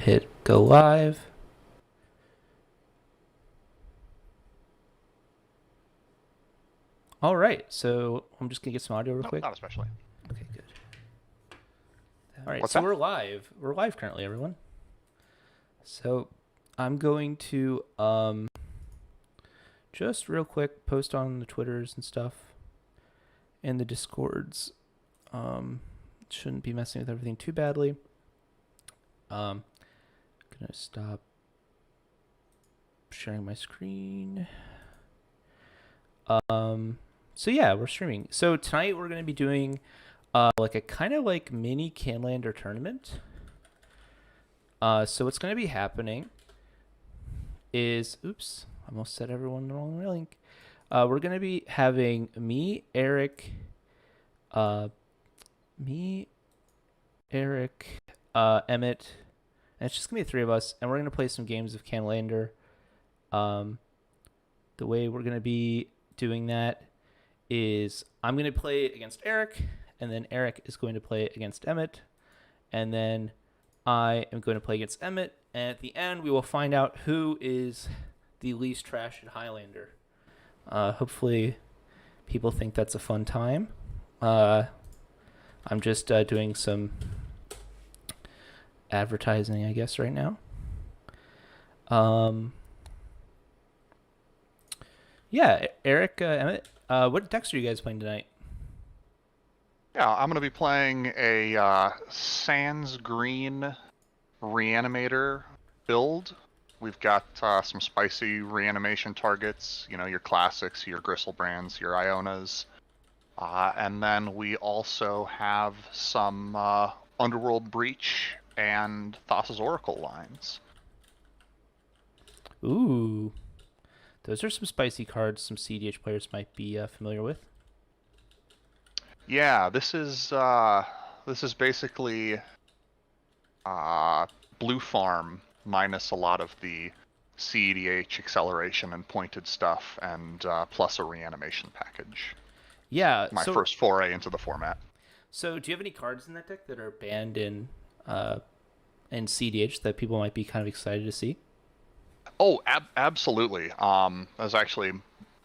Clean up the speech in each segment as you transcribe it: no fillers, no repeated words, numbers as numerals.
Hit go live. All right, so I'm just gonna get some audio real Nope, quick. not especially. Okay, good. All right, What's so that? we're live. We're live currently, everyone. So I'm going to just real quick post on the Twitters and stuff and the Discords. Shouldn't be messing with everything too badly. Gonna stop sharing my screen. So yeah, we're streaming. So tonight we're gonna be doing like a kind of like mini Canlander tournament. So what's going to be happening is, oops, I almost set everyone the wrong link. We're going to be having me, Eric, uh, me, Eric, Emmett, and it's just going to be three of us, and we're going to play some games of Canlander. Um, the way we're going to be doing that is I'm going to play against Eric, and then Eric is going to play against Emmett, and then I am going to play against Emmett, and at the end we will find out who is the least trashed Highlander. Hopefully, people think that's a fun time. Uh, I'm just doing some advertising, I guess, right now. Um, yeah, Eric, Emmett, what decks are you guys playing tonight? Yeah, I'm going to be playing a Sans Green Reanimator build. We've got some spicy reanimation targets, you know, your classics, your Gristlebrands, your Ionas. And then we also have some Underworld Breach and Thassa's Oracle lines. Ooh, those are some spicy cards some CDH players might be familiar with. Yeah, this is basically uh, Blue Farm minus a lot of the CEDH acceleration and pointed stuff, and plus a reanimation package. Yeah, My first foray into the format. so do you have any cards in that deck that are banned in CDH that people might be kind of excited to see? Oh, absolutely. That was actually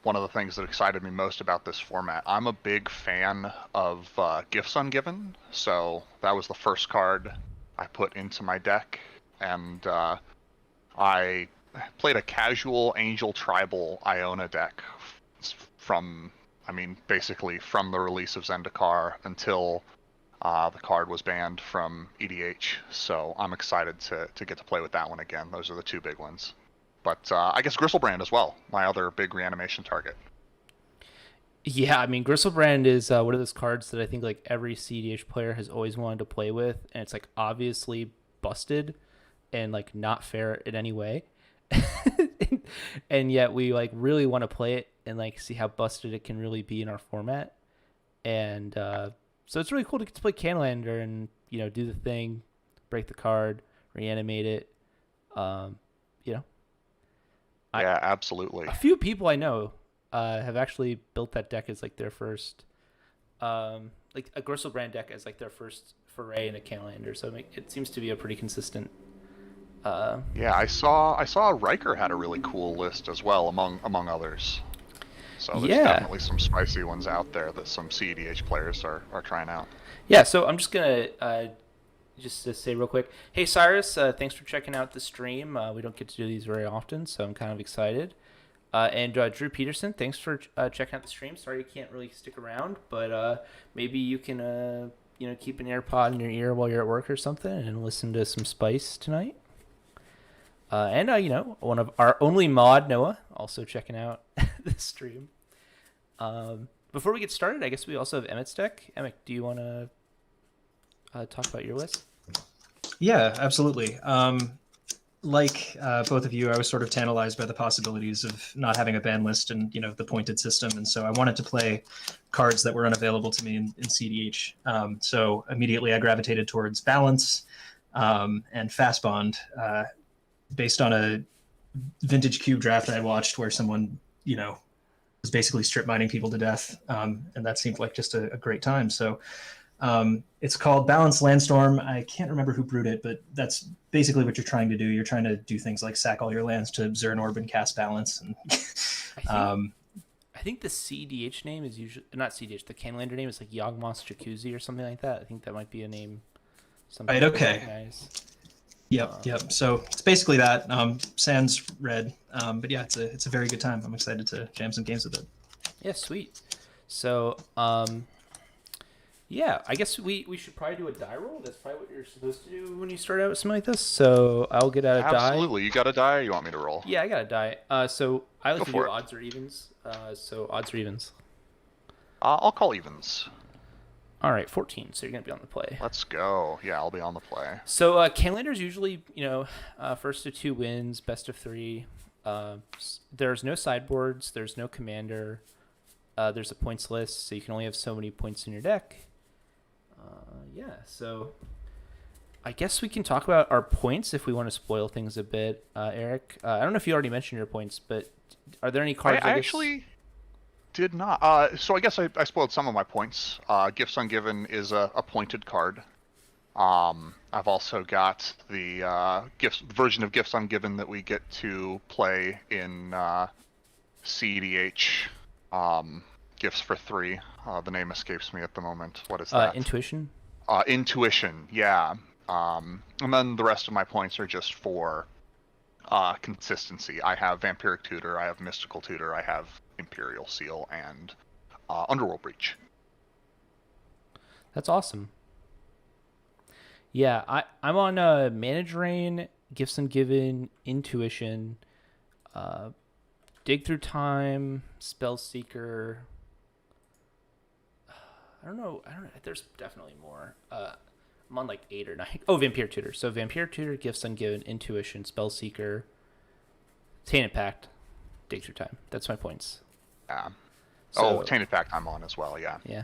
one of the things that excited me most about this format. I'm a big fan of Gifts Ungiven, so that was the first card I put into my deck, and I played a casual Angel Tribal Iona deck from, I mean, basically from the release of Zendikar until the card was banned from EDH. So I'm excited to get to play with that one again. Those are the two big ones. But I guess Gristlebrand as well, my other big reanimation target. Yeah, I mean, Gristlebrand is one of those cards that I think like every CDH player has always wanted to play with, and it's like obviously busted and like not fair in any way. And yet we like really want to play it and like see how busted it can really be in our format. And so it's really cool to get to play Canlander and do the thing, break the card, reanimate it. Um, you know, I Yeah, absolutely. a few people I know have actually built that deck as like their first, like a Gristlebrand deck as like their first foray into Canlander. So it seems to be a pretty consistent. Uh, Yeah, I saw Riker had a really cool list as well, among others. So there's yeah, definitely some spicy ones out there that some CEDH players are trying out. yeah. So I'm just gonna just to say real quick, hey Cyrus, thanks for checking out the stream. We don't get to do these very often, so I'm kind of excited. And Drew Peterson, thanks for checking out the stream. Sorry you can't really stick around, but maybe you can keep an AirPod in your ear while you're at work or something and listen to some Spice tonight. And one of our only mod, Noah, also checking out the stream. Before we get started, I guess we also have Emmett's deck. Emmett, do you want to talk about your list? Yeah, absolutely. Like both of you, I was sort of tantalized by the possibilities of not having a ban list and the pointed system, and so I wanted to play cards that were unavailable to me in CDH. So immediately I gravitated towards Balance and Fast Bond, based on a vintage cube draft I watched where someone was basically strip mining people to death, and that seemed like just a great time. So It's called Balanced Landstorm. I can't remember who brewed it, but that's basically what you're trying to do. You're trying to do things like sack all your lands to Zern Orb and cast balance. And I think I think the CDH name is usually not CDH. The Canlander name is like Yawgmoth's Jacuzzi or something like that. I think that might be a name. Right. Okay. Recognize. Yep. So it's basically that. Sans red. But yeah, it's a very good time. I'm excited to jam some games with it. Yeah, sweet. So, yeah, I guess we should probably do a die roll. That's probably what you're supposed to do when you start out with something like this. So I'll get out a die. Absolutely. You got a die, or you want me to roll? Yeah, I got a die. So I like Go to for do it. odds or evens. So odds or evens. I'll call evens. All right, 14. So you're gonna be on the play. Let's go. Yeah, I'll be on the play. So Canlander's usually, first to 2 wins, best of 3. There's no sideboards. There's no commander. There's a points list, so you can only have so many points in your deck. Yeah, so I guess we can talk about our points if we want to spoil things a bit. Eric, I don't know if you already mentioned your points, but are there any cards? I actually did not. So I guess I spoiled some of my points. Gifts Ungiven is a pointed card. I've also got the version of Gifts Ungiven that we get to play in CEDH. Gifts for 3. The name escapes me at the moment. What is that? Intuition. Intuition, yeah. And then the rest of my points are just for consistency. I have Vampiric Tutor, I have Mystical Tutor, I have Imperial Seal, and Underworld Breach. That's awesome. Yeah, I'm on Manage Rain, Gifts Ungiven, Intuition, Dig Through Time, Spell Seeker. I don't know. There's definitely more. I'm on like 8 or 9. Oh, Vampire Tutor. So Vampire Tutor, Gifts Ungiven, Intuition, Spell Seeker, Tainted Pact, Dig Through Time. That's my points. Yeah. So, Tainted Pact I'm on as well, yeah. Yeah.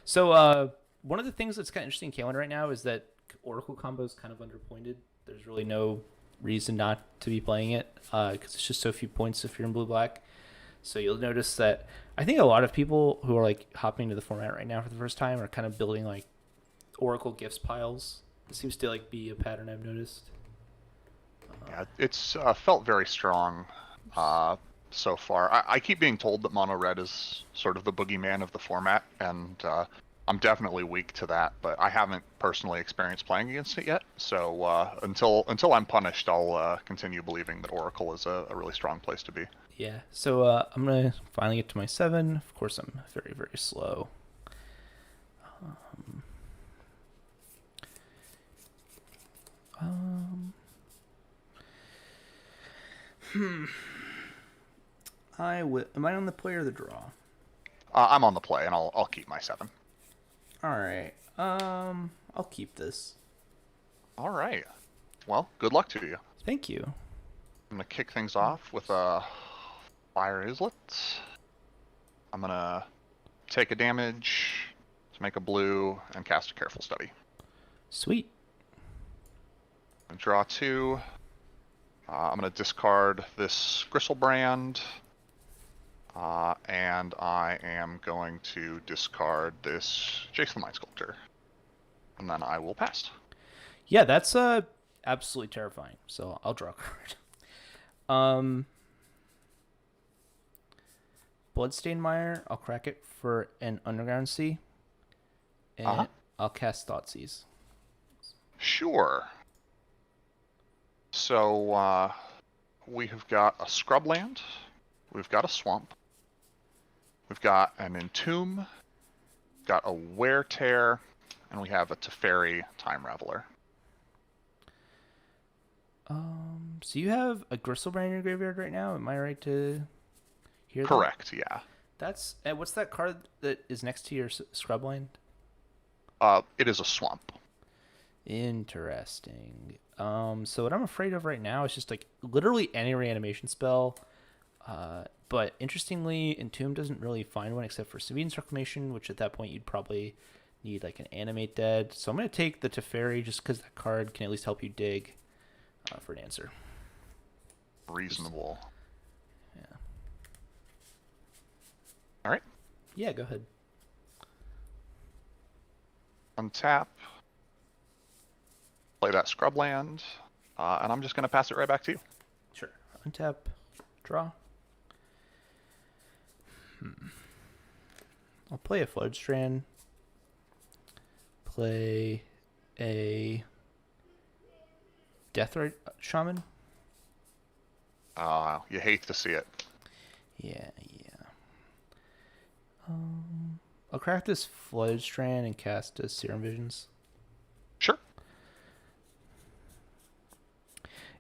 So one of the things that's kind of interesting in Kaelin right now is that Oracle combo is kind of underpointed. There's really no reason not to be playing it because it's just so few points if you're in blue-black. So you'll notice that I think a lot of people who are like hopping into the format right now for the first time are kind of building like Oracle gifts piles. It seems to like be a pattern I've noticed. Yeah, it's felt very strong so far. I keep being told that mono red is sort of the boogeyman of the format, and I'm definitely weak to that. But I haven't personally experienced playing against it yet. So until I'm punished, I'll continue believing that Oracle is a really strong place to be. Yeah. So I'm gonna finally get to my 7. Of course, I'm very very slow. Am I on the play or the draw? I'm on the play, and I'll keep my 7. All right. I'll keep this. All right. Well, good luck to you. Thank you. I'm gonna kick things off with a Fire Islet. I'm gonna take a damage to make a blue and cast a Careful Study. Sweet. Draw 2. I'm going to discard this Gristlebrand. And I am going to discard this Jason Mind Sculptor. And then I will pass. Yeah, that's absolutely terrifying. So I'll draw a card. Bloodstained Mire, I'll crack it for an Underground Sea. And I'll cast Thoughtseize. Sure. So we have got a Scrubland. We've got a Swamp. We've got an Entomb. Got a Wear Tear. And we have a Teferi Time Raveler. So you have a Gristlebrand in your graveyard right now? Am I right to hear that? Correct, yeah. That's what's that card that is next to your Scrubland? It is a Swamp. Interesting. So what I'm afraid of right now is just like literally any reanimation spell. But interestingly, Entomb doesn't really find one except for Savine's Reclamation, which at that point you'd probably need like an Animate Dead. So I'm going to take the Teferi just because that card can at least help you dig for an answer. Reasonable. Yeah. All right. Yeah, go ahead. Untap. Play that scrubland. And I'm just going to pass it right back to you. Sure. Untap, draw. I'll play a Flood Strand. Play a Deathrite Shaman. You hate to see it. Yeah. I'll crack this Flood Strand and cast a Serum Visions. Sure.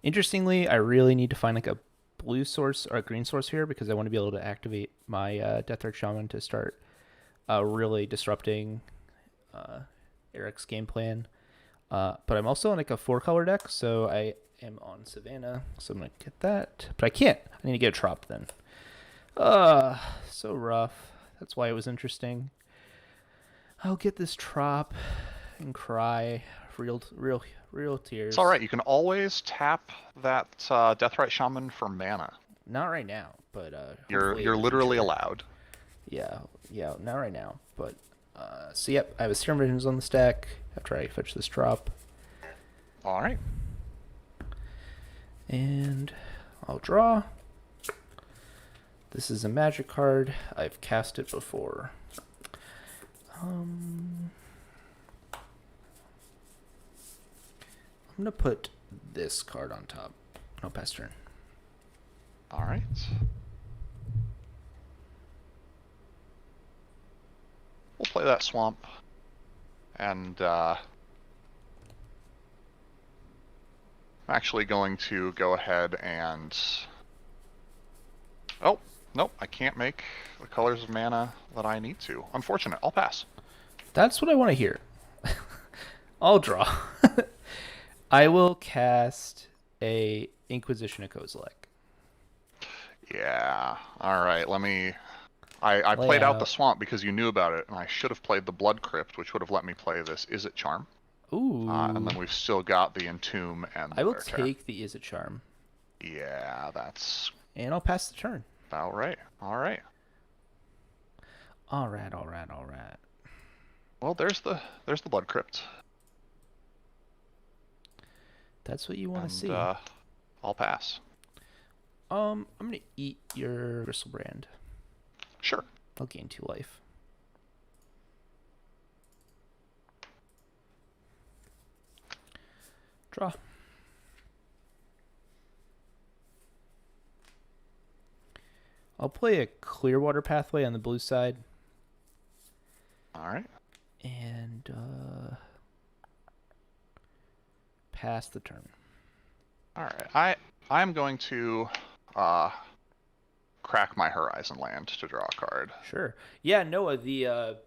Interestingly, I really need to find like a blue source or a green source here because I want to be able to activate my Deathrite Shaman to start really disrupting Eric's game plan. But I'm also on like a 4-color deck, so I am on Savannah, so I'm gonna get that. But I can't. I need to get a Trop then. So rough. That's why it was interesting. I'll get this Trop and cry real tears. It's all right. You can always tap that Deathrite Shaman for mana. Not right now, but You're literally allowed. Yeah, not right now, but so yep, I have a Serum Visions on the stack after I fetch this drop. All right. And I'll draw. This is a magic card. I've cast it before. I'm gonna put this card on top. No, pass turn. All right. We'll play that swamp. And I'm actually going to go ahead and... Oh, nope, I can't make the colors of mana that I need to. Unfortunate, I'll pass. That's what I want to hear. I'll draw. I will cast a Inquisition of Kozilek. Yeah, alright, let me... I played out the swamp because you knew about it, and I should have played the Blood Crypt, which would have let me play this Is It Charm. Ooh. And then we've still got the Entomb and the I will Weretear. take the Is It Charm. Yeah, that's And I'll pass the turn. about right. Alright. Alright. Well, there's the Blood Crypt. That's what you want to see. I'll pass. I'm gonna eat your Gristlebrand. Sure. I'll gain 2 life. Draw. I'll play a Clearwater Pathway on the blue side. Alright. And pass the turn. Alright. I'm going to crack my Horizon Land to draw a card. Sure. Yeah, Noah, the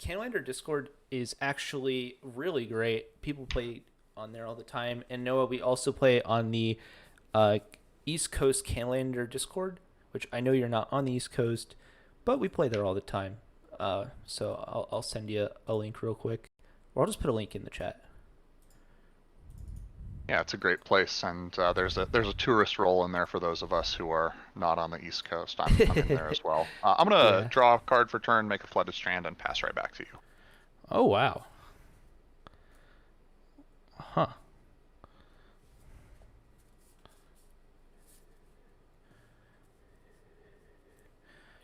Highlander Discord is actually really great. People play on there all the time. And Noah, we also play on the East Coast Highlander Discord, which I know you're not on the East Coast, but we play there all the time. So I'll send you a link real quick. Or I'll just put a link in the chat. Yeah, it's a great place, and there's a tourist role in there for those of us who are not on the East Coast. I'm in there as well. I'm gonna draw a card for turn, make a Flooded Strand, and pass right back to you. Oh wow. Huh.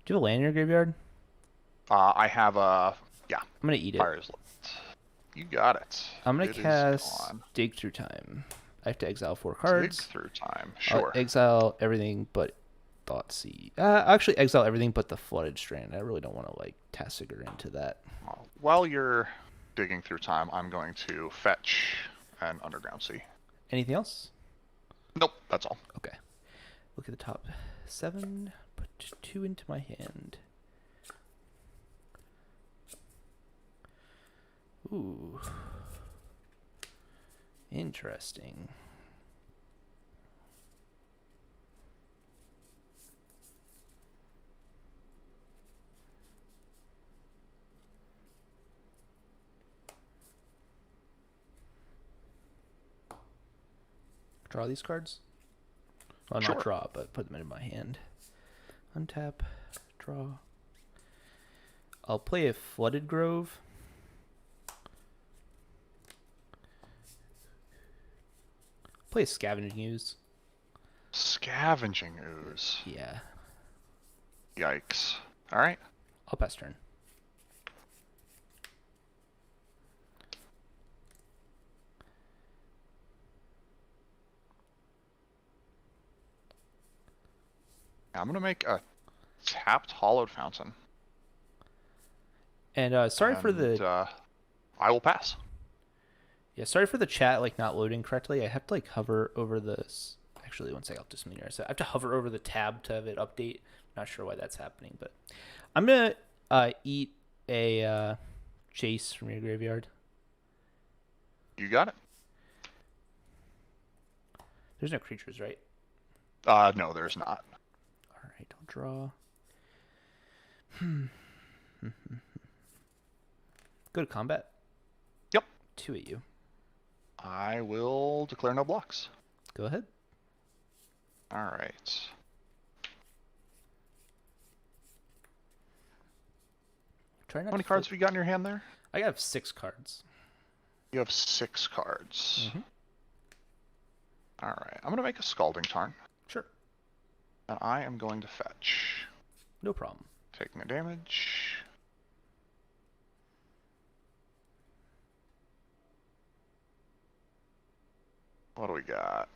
Do you have a land in your graveyard? I have a I'm gonna eat it. Fire's Light. You got it. I'm gonna It is cast gone. Dig Through Time. I have to exile 4 Dig cards. through time. I'll Sure. exile everything but Thoughtseize. Actually, exile everything but the Flooded Strand. I really don't want to like Tasigur into that. While you're digging through time, I'm going to fetch an Underground Sea. Anything else? Nope, that's all. Okay. Look at the top 7. Put 2 into my hand. Ooh. Interesting. Draw these cards? Well, Sure. not draw, but put them in my hand. Untap, draw. I'll play a Flooded Grove. Play a Scavenging Ooze. Scavenging Ooze. Yeah. Yikes. All right. I'll pass turn. I'm going to make a tapped Hollowed Fountain. And sorry for the... I will pass. Yeah, sorry for the chat like not loading correctly. I have to like hover over this. Actually, one second, I'll just mean I have to hover over the tab to have it update. Not sure why that's happening, but I'm gonna eat a chase from your graveyard. You got it. There's no creatures, right? No, there's not. All right, I'll draw. Go to combat. Yep. 2 at you. I will declare no blocks. Go ahead. All right. Try not How many to cards flip. have you got in your hand there? I have 6 cards. You have 6 cards. Mhm. All right. I'm going to make a Scalding Tarn. Sure. And I am going to fetch. No problem. Taking the damage. What do we got?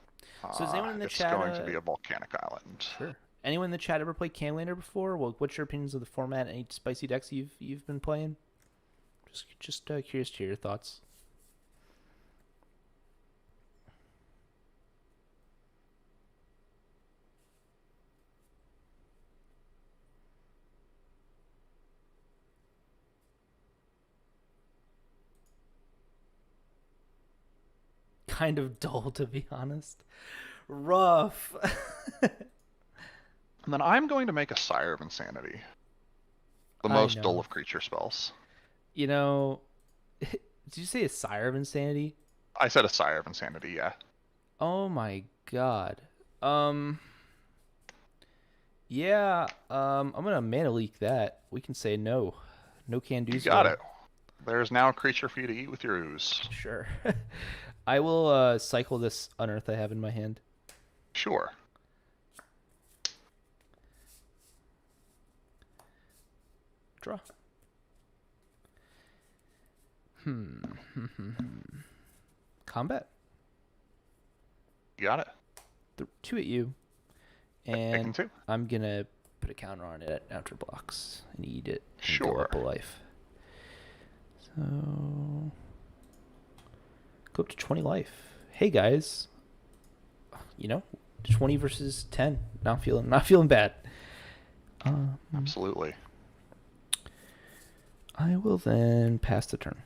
So is anyone in the it's chat, going to be a volcanic island. Sure. Anyone in the chat ever played Highlander before? Well, what's your opinions of the format? Any spicy decks you've been playing? Just curious to hear your thoughts. Kind of dull, to be honest. Rough. And then I'm going to make a Sire of Insanity. The I most know. dull of creature spells. You know, did you say a Sire of Insanity? I said a Sire of Insanity, yeah. Oh my god. Yeah, I'm gonna mana leak that. We can say no. No can do. You got it. There's now a creature for you to eat with your ooze. Sure. I will cycle this Unearth I have in my hand. Sure. Draw. Combat. You got it. 2 at you. Taking And 2. I'm gonna put a counter on it after blocks and eat it. And go Sure. up a life. So go up to 20 life. Hey guys. 20 versus 10. Not feeling bad. Absolutely. I will then pass the turn.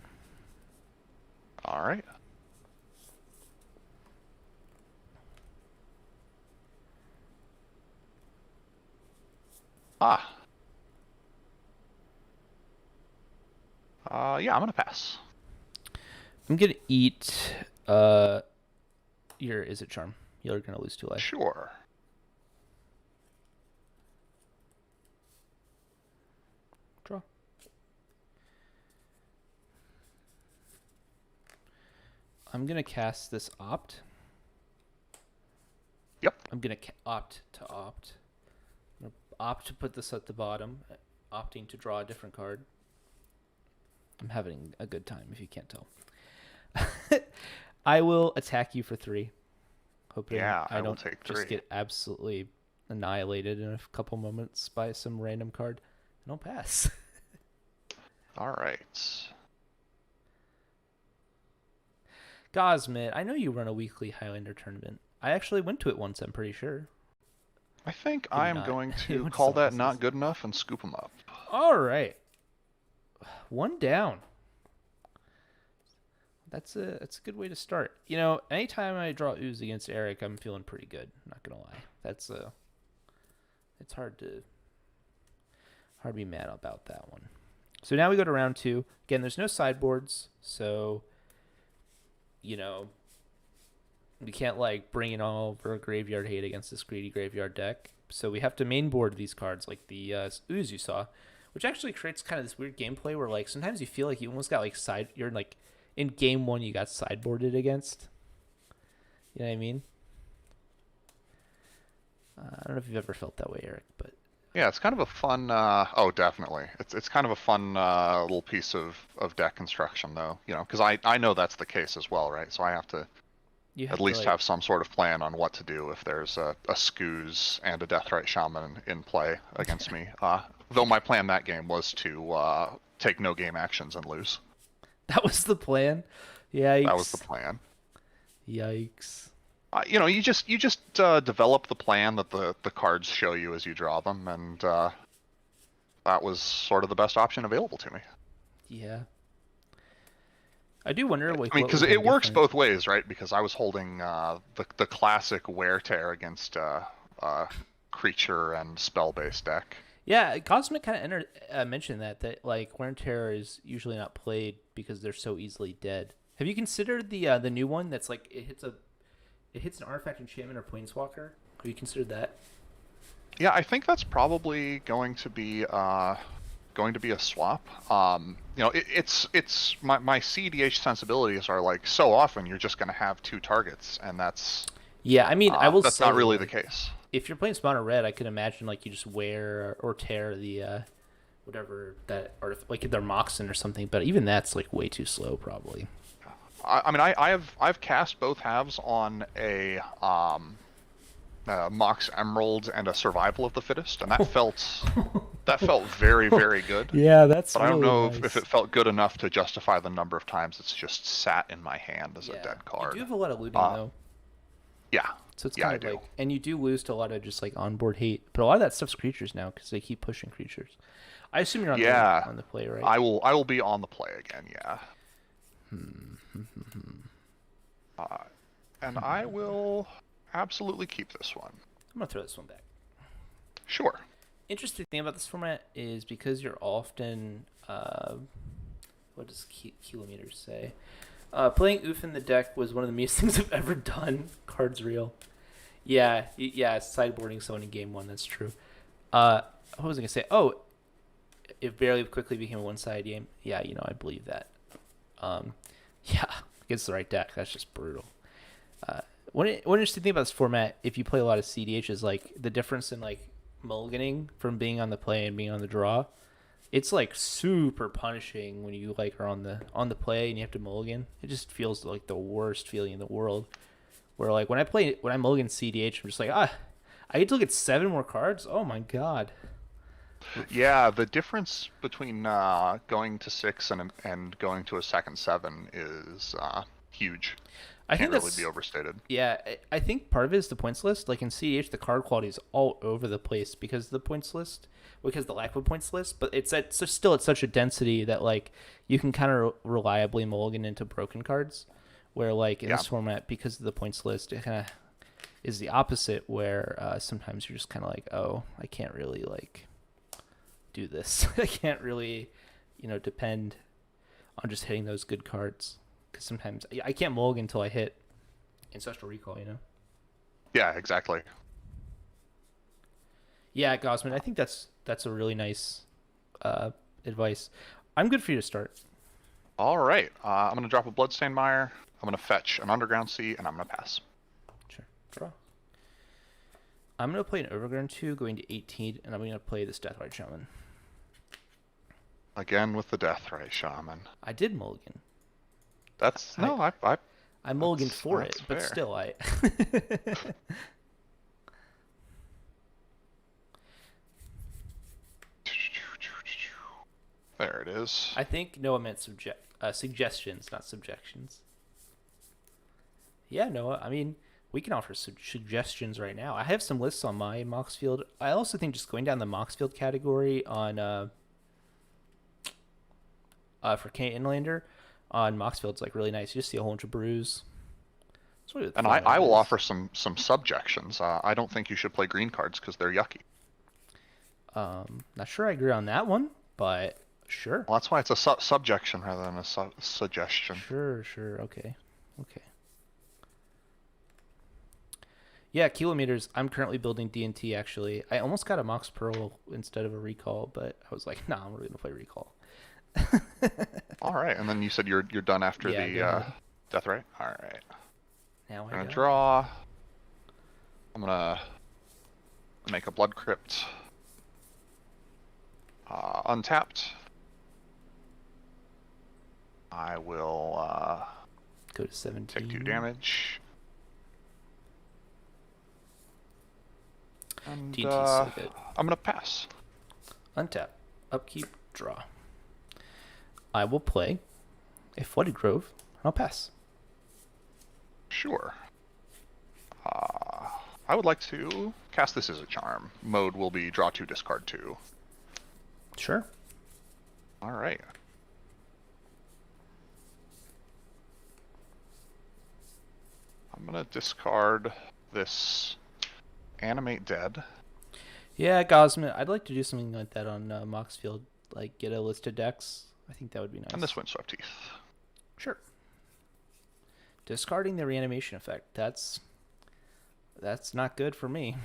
All right. Yeah, I'm gonna pass. I'm gonna eat your Is It Charm. You're gonna lose 2 life. Sure. Draw. I'm gonna cast this Opt. Yep. I'm gonna opt to opt. I'm gonna opt to put this at the bottom, opting to draw a different card. I'm having a good time, if you can't tell. I will attack you for 3. Hoping Yeah, I will don't take just 3. get absolutely annihilated in a couple moments by some random card. And I'll pass. All right. Gosmit, I know you run a weekly Highlander tournament. I actually went to it once, I'm pretty sure. I think Maybe I am not. going It to went to call someone that not else's. good enough and scoop them up. All right. 1 down. That's a good way to start. Anytime I draw ooze against Eric, I'm feeling pretty good. Not gonna lie. It's hard to be mad about that one. So now we go to round 2. Again, there's no sideboards, so we can't bring in all of our graveyard hate against this greedy graveyard deck. So we have to main board these cards like the ooze you saw, which actually creates kind of this weird gameplay where sometimes you feel like you almost got you're in game 1 you got sideboarded against. You know what I mean? I don't know if you've ever felt that way, Eric, but Yeah, it's kind of a fun. Oh, definitely. It's kind of a fun little piece of deck construction, though. You know, because I know that's the case as well, right? So I have to you at have to least like, have some sort of plan on what to do if there's a Scooz and a Deathrite Shaman in play against me. Though my plan that game was to take no game actions and lose. that was the plan. That was the Yikes. plan. Yikes. You know, you just develop the plan that the cards show you as you draw them, and that was sort of the best option available to me. Yeah. I do wonder, like, I mean, what because would have it been works different. both ways, right? Because I was holding the classic wear tear against creature and spell based deck. Yeah, Cosmic kind of mentioned that like Wear and Tear is usually not played because they're so easily dead. Have you considered the new one that's like it hits an artifact, enchantment, or planeswalker? Have you considered that? Yeah, I think that's probably going to be a swap. You know, it's my CDH sensibilities are like so often you're just going to have two targets, and Yeah, I mean, I will that's say not really the like, case. if you're playing Spawn or Red, I could imagine like you just wear or tear the whatever that artifact, like their Moxen or something. But even that's like way too slow, probably. I mean, I've cast both halves on a Mox Emerald and a Survival of the Fittest, and that felt very, very good. Yeah, that's But I don't really know nice. if it felt good enough to justify the number of times it's just sat in my hand as a Yeah, dead you card. do have a lot of looting though, Yeah, so it's yeah, kind I of do. like, and you do lose to a lot of just like onboard hate. But a lot of that stuff's creatures now because they keep pushing creatures. I assume you're on Yeah, the play, right? I will be on the play again. Yeah. And I will absolutely keep this one. I'm gonna throw this one back. Sure. Interesting thing about this format is because you're often what does kilometers say? Playing Oof in the deck was one of the meanest things I've ever done. Cards real. Yeah, yeah. Sideboarding someone in game one. That's true. What was I gonna say? Oh, it barely quickly became a one-sided game. Yeah, you know, I believe that. Yeah, against the right deck, that's just brutal. One interesting thing about this format, if you play a lot of CDH, is like the difference in like mulliganing from being on the play and being on the draw. It's like super punishing when you like are on the play and you have to mulligan. It just feels like the worst feeling in the world. Where like when I mulligan CDH, I'm just like I get to look at 7 more cards. Oh my god. Yeah, the difference between going to 6 and going to a second 7 is huge. I Can't think really that's be overstated. Yeah, I think part of it is the points list. Like in CDH, the card quality is all over the place because of the points list, because of the lack of a points list. But it's still at such a density that like you can kind of reliably mulligan into broken cards. Where like in this format, because of the points list, it kind of is the opposite. Where sometimes you're just kind of like, oh, I can't really like do this. I can't really, depend on just hitting those good cards. Because sometimes I can't mulligan until I hit Ancestral Recall, Yeah, exactly. Yeah, Gosman, I think that's a really nice advice. I'm good for you to start. All right. I'm going to drop a Bloodstained Mire. I'm going to fetch an Underground Sea, and I'm going to pass. Sure. Draw. I'm going to play an Overground 2, going to 18, and I'm going to play this Deathrite Shaman. Again with the Deathrite Shaman. I did mulligan. That's... No, I mulliganed for it, that's but fair. still, I... There it is. I think Noah meant suggestions, not subjections. Yeah, Noah, I mean, we can offer suggestions right now. I have some lists on my Moxfield. I also think just going down the Moxfield category on for Highlander on Moxfield's like really nice. You just see a whole bunch of brews. And I will offer some subjections. I don't think you should play green cards because they're yucky. Not sure I agree on that one, but sure. Well, that's why it's a subjection rather than a suggestion. Sure. Okay. Yeah, kilometers. I'm currently building D&T, actually. I almost got a Mox Pearl instead of a Recall, but I was like, nah, I'm really going to play Recall. All right, and then you said you're done after Yeah, the Deathrite? All right. Now I Gonna got it. draw. I'm gonna make a blood crypt. Untapped. I will Go to 17. take 2 damage. And D&T's so good. I'm gonna pass. Untap. Upkeep. Draw. I will play a Flooded Grove. I'll pass. Sure. I would like to cast this as a charm. Mode will be draw 2, discard 2. Sure. All right. I'm gonna discard this Animate Dead. Yeah, Gosman. I'd like to do something like that on Moxfield. Like, get a list of decks. I think that would be nice. And this Windswept Teeth. Sure. Discarding the reanimation effect. That's not good for me.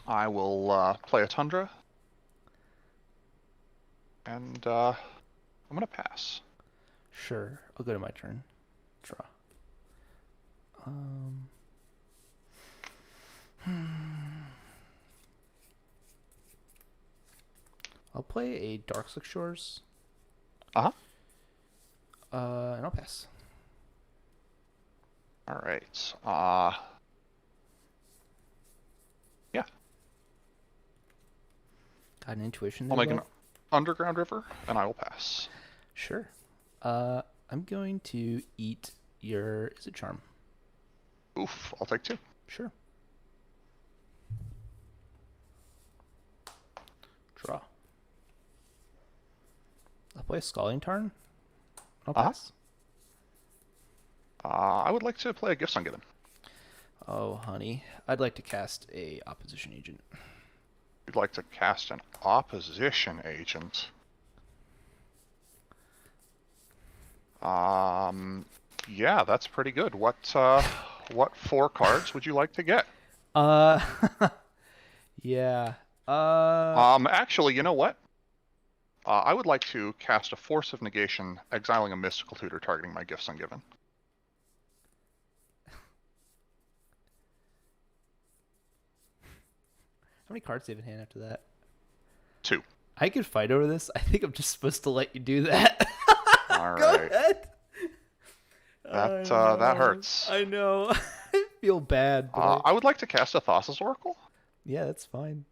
I will play a Tundra. And I'm gonna pass. Sure. I'll go to my turn. Draw. I'll play a Darkslick Shores. Uh-huh. And I'll pass. All right. Yeah. Got an intuition I'll there, make an Will? Underground River, and I will pass. Sure. I'm going to eat your... Is it Charm? Oof, I'll take 2. Sure. Draw. I'll play a Scalding Tarn. I'll Uh-huh. pass. I would like to play a Gifts Ungiven. Oh, honey. I'd like to cast a Opposition Agent. You'd like to cast an Opposition Agent. Yeah, that's pretty good. What 4 cards would you like to get? Yeah. Actually, you know what? I would like to cast a Force of Negation, exiling a Mystical Tutor targeting my Gifts Ungiven. How many cards do you have in hand after that? 2. I could fight over this. I think I'm just supposed to let you do that. All Go right. ahead. That hurts. I know. I feel bad. But I would like to cast a Thassa's Oracle. Yeah, that's fine.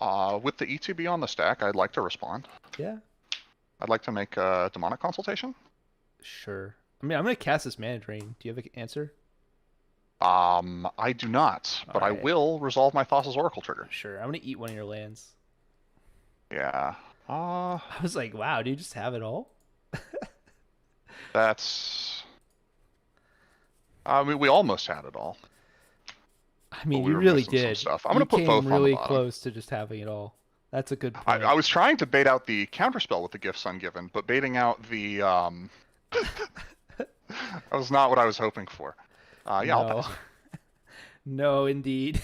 With the ETB on the stack, I'd like to respond. Yeah. I'd like to make a Demonic Consultation. Sure. I mean, I'm going to cast this Mana Drain. Do you have an answer? I do not, but I Alright. will resolve my Thassa's Oracle trigger. Sure. I'm going to eat one of your lands. Yeah. I was like, wow, do you just have it all? That's... I mean, we almost had it all. I mean, we you were really missing some did. stuff. I'm You gonna put came both on the really bottom. close to just having it all. That's a good point. I was trying to bait out the counterspell with the Gifts Ungiven, but baiting out the... that was not what I was hoping for. Yeah, I'll pass. No, indeed.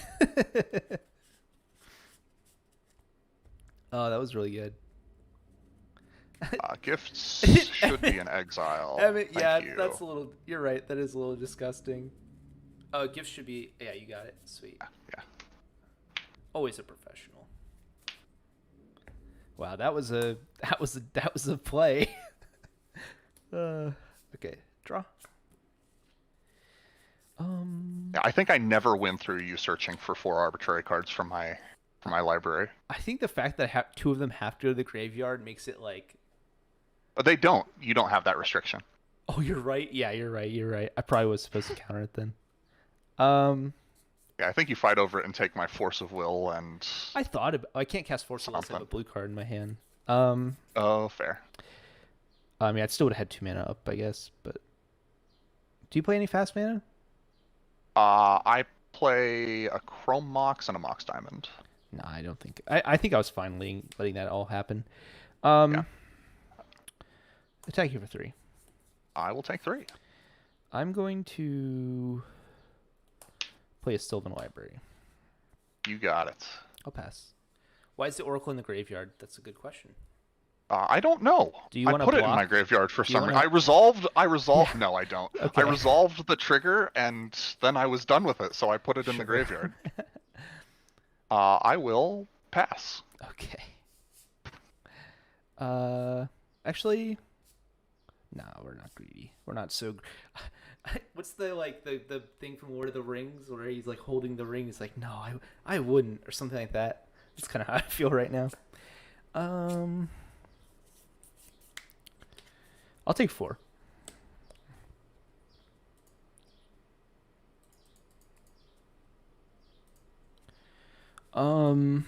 Oh, that was really good. Gifts should be in exile. Emmett, yeah, Thank you. that's a little. You're right. That is a little disgusting. Gifts should be. Yeah, you got it. Sweet. Yeah. Always a professional. Wow, that was a play. Okay, draw. Yeah, I think I never win through you searching for 4 arbitrary cards from my library. I think the fact that 2 of them have to go to the graveyard makes it like. But they don't. You don't have that restriction. Oh, you're right. Yeah, you're right. You're right. I probably was supposed to counter it then. Yeah, I think you fight over it and take my Force of Will and... I thought about. I can't cast Force unless I have a Something. blue card in my hand. Oh, fair. I mean, I still would have had 2 mana up, I guess. But do you play any fast mana? I play a Chrome Mox and a Mox Diamond. No, I don't think. I think I was fine letting that all happen. Yeah. Attack you for 3. I will take 3. I'm going to play a Sylvan Library. You got it. I'll pass. Why is the Oracle in the graveyard? That's a good question. I don't know. Do you I want to put it in my block? graveyard for Do you some reason. wanna- I resolved. Yeah. No, I don't. I Okay. resolved the trigger, and then I was done with it, so I put it in the Sure. graveyard. I will pass. Okay. Uh, actually, no, we're not greedy. We're not so. What's the the thing from Lord of the Rings where he's like holding the ring? He's like, no, I wouldn't, or something like that. That's kind of how I feel right now. Um, I'll take 4. Um,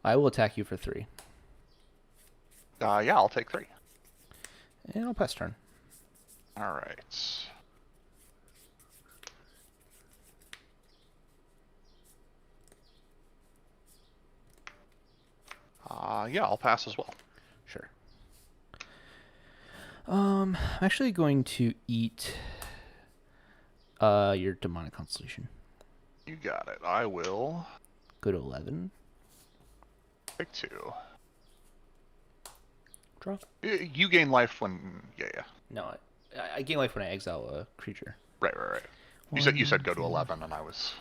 I will attack you for 3, Yeah, I'll take 3. and I'll pass turn. All right. Yeah, I'll pass as well. Sure. I'm actually going to eat your demonic constellation. You got it. I will Go to 11. take 2. Draw. You gain life when. Yeah. No, I gain life when I exile a creature. Right. You said go to 11, and I was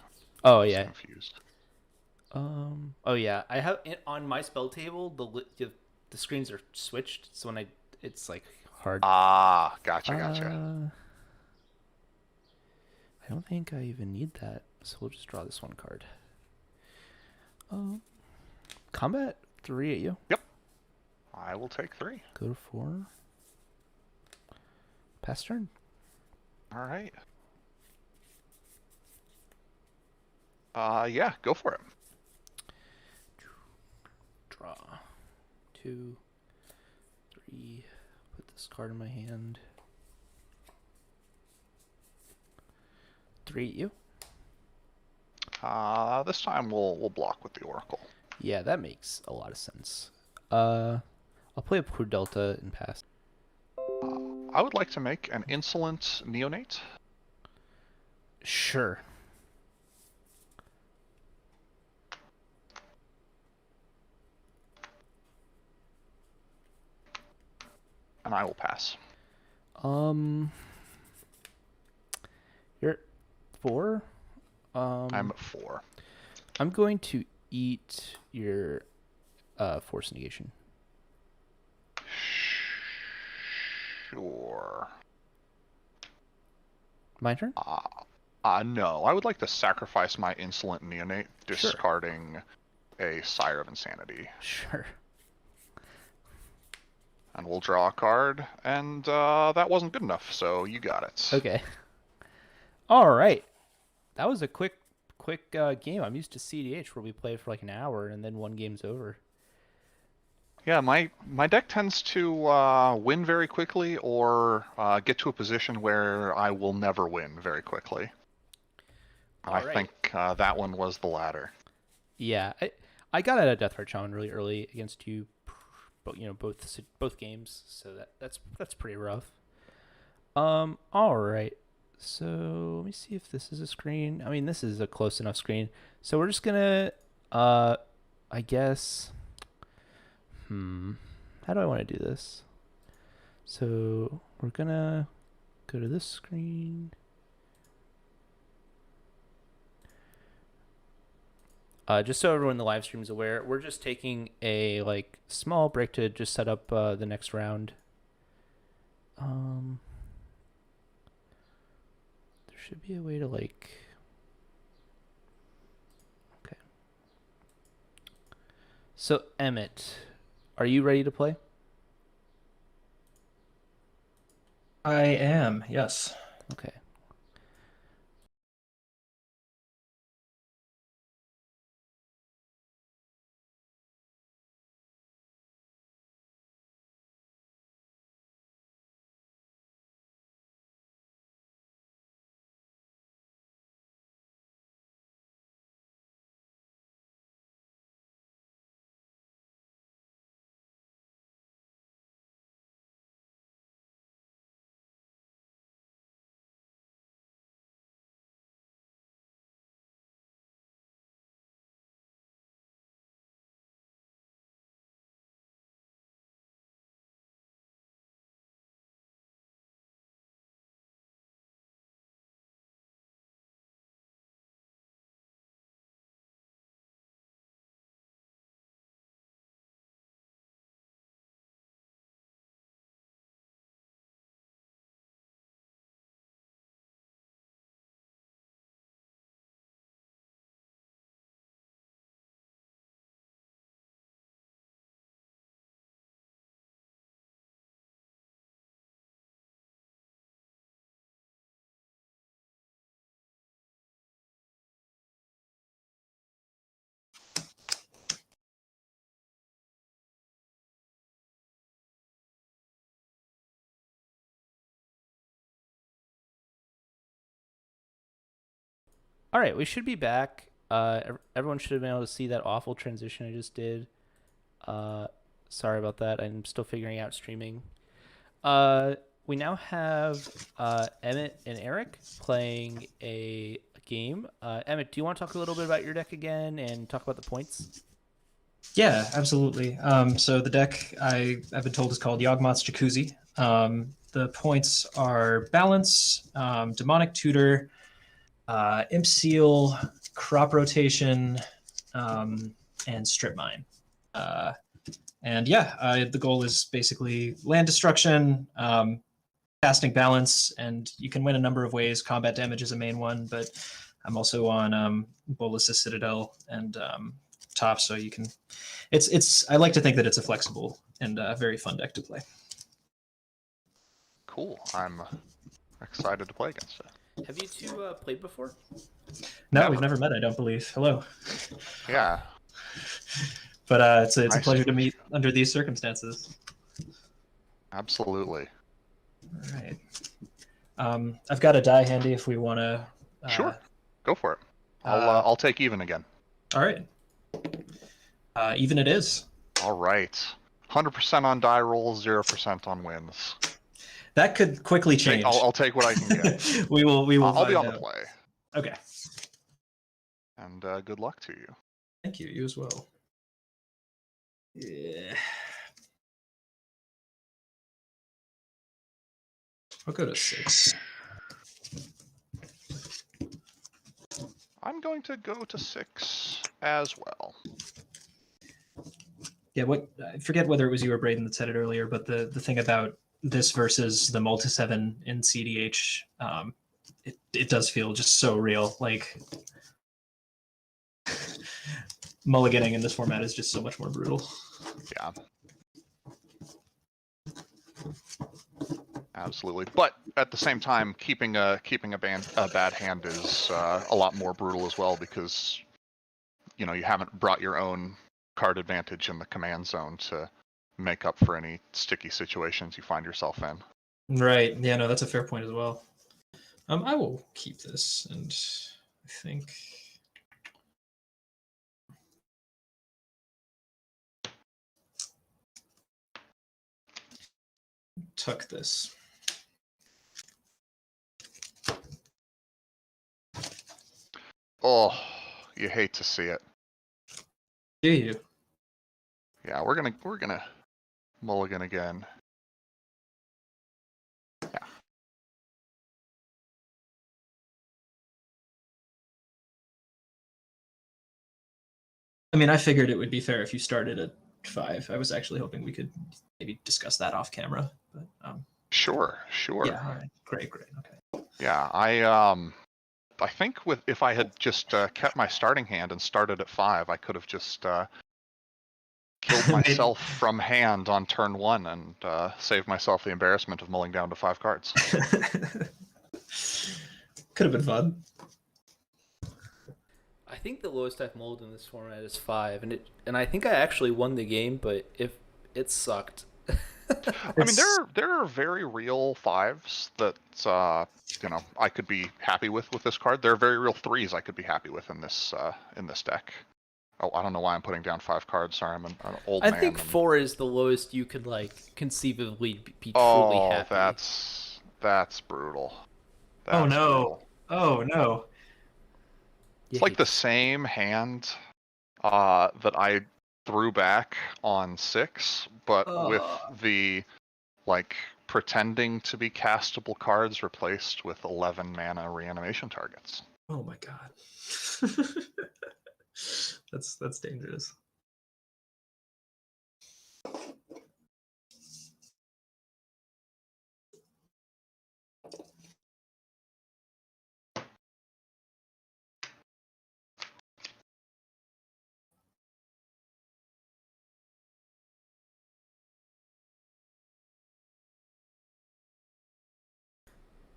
Oh yeah. confused. Oh yeah. I have on my spell table the screens are switched, so when it's like hard. Ah, gotcha. I don't think I even need that, so we'll just draw this one card. Combat 3 at you. Yep. I will take 3. Go to 4. Pass turn. All right. Yeah, go for it. Draw 2, 3. Put this card in my hand. 3 at you. This time we'll block with the Oracle. Yeah, that makes a lot of sense. I'll play a Poor Delta and pass. I would like to make an insolent neonate. Sure. And I will pass. You're at 4. I'm at 4. I'm going to eat your force negation. Sure. My turn? No. I would like to sacrifice my insolent neonate, Sure. discarding a Sire of Insanity. Sure. And we'll draw a card, and that wasn't good enough, so you got it. Okay. All right. That was a quick game. I'm used to CDH where we play for like an hour and then one game's over. Yeah, my deck tends to win very quickly or get to a position where I will never win very quickly. I think that one was the latter. Yeah, I got out of Death Heart Shaman really early against you, but both games, so that's pretty rough. All right. So let me see if this is a screen. I mean, this is a close enough screen. So we're just gonna, I guess. How do I want to do this? So we're gonna go to this screen. Just so everyone in the live stream is aware, we're just taking a small break to just set up the next round. There should be a way to okay. So Emmett, are you ready to play? I am, yes. Okay. All right, we should be back. Everyone should have been able to see that awful transition I just did. Uh, Sorry about that. I'm still figuring out streaming. We now have Emmett and Eric playing a game. Emmett, do you want to talk a little bit about your deck again and talk about the points? Yeah, absolutely. So the deck I've been told is called Yawgmoth's Jacuzzi. The points are Balance, Demonic Tutor, Imp Seal, Crop Rotation, and Strip Mine. And yeah, the goal is basically land destruction, casting Balance, and you can win a number of ways. Combat damage is a main one, but I'm also on Bolus's Citadel and top, so you can. It's. I like to think that it's a flexible and very fun deck to play. Cool. I'm excited to play against it. Have you two played before? No, Never. we've never met. I don't believe. Hello. Yeah. But it's a Nice pleasure to to meet meet under these circumstances. Absolutely. All right. I've got a die handy if we want to. Sure. Go for it. I'll take even again. All right. Even it is. All right. 100% on die rolls, 0% on wins. That could quickly change. I'll take what I can get. we will. I'll be on find the out. play. Okay. And good luck to you. Thank you. You as well. Yeah. I'll go to 6. I'm going to go to 6 as well. Yeah, I forget whether it was you or Braden that said it earlier, but the thing about this versus the Multi-7 in CDH, it does feel just so real. Like, mulliganing in this format is just so much more brutal. Yeah. Absolutely. But at the same time, keeping a bad hand is a lot more brutal as well, because you haven't brought your own card advantage in the command zone to make up for any sticky situations you find yourself in. Right. Yeah, no, that's a fair point as well. I will keep this, and I think tuck this. Oh, you hate to see it. Do you? Yeah, we're gonna mulligan again. Yeah. I mean, I figured it would be fair if you started at 5. I was actually hoping we could maybe discuss that off camera, but Sure. yeah, all right, great, okay. Yeah, I think if I had just kept my starting hand and started at 5, I could have just killed myself from hand on turn 1 and saved myself the embarrassment of mulling down to 5 cards. Could have been fun. I think the lowest I've mulled in this format is 5, and I think I actually won the game, but if it sucked. I mean, there are very real 5s that I could be happy with this card. There are very real 3s I could be happy with in this deck. Oh, I don't know why I'm putting down 5 cards. Sorry, I'm an old man. I think 4 is the lowest you could conceivably be truly happy. That's brutal. Oh no! Brutal. Oh no! It's like the same hand that I threw back on 6, but with the pretending to be castable cards replaced with 11 mana reanimation targets. Oh my god. That's dangerous.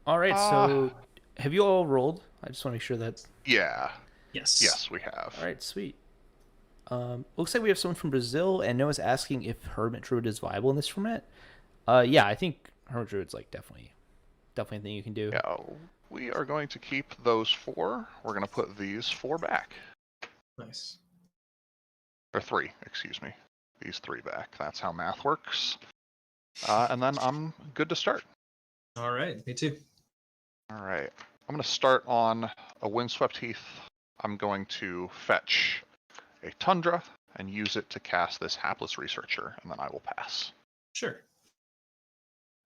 All right, so have you all rolled? I just want to make sure that. Yeah. Yes, we have. All right, sweet. Looks like we have someone from Brazil, and Noah's asking if Hermit Druid is viable in this format. Yeah, I think Hermit Druid's definitely a thing you can do. Yeah, we are going to keep those 4. We're going to put these 4 back. Nice. Or 3, excuse me. These 3 back. That's how math works. And then I'm good to start. All right, me too. All right. I'm going to start on a Windswept Heath. I'm going to fetch a Tundra and use it to cast this Hapless Researcher, and then I will pass. Sure.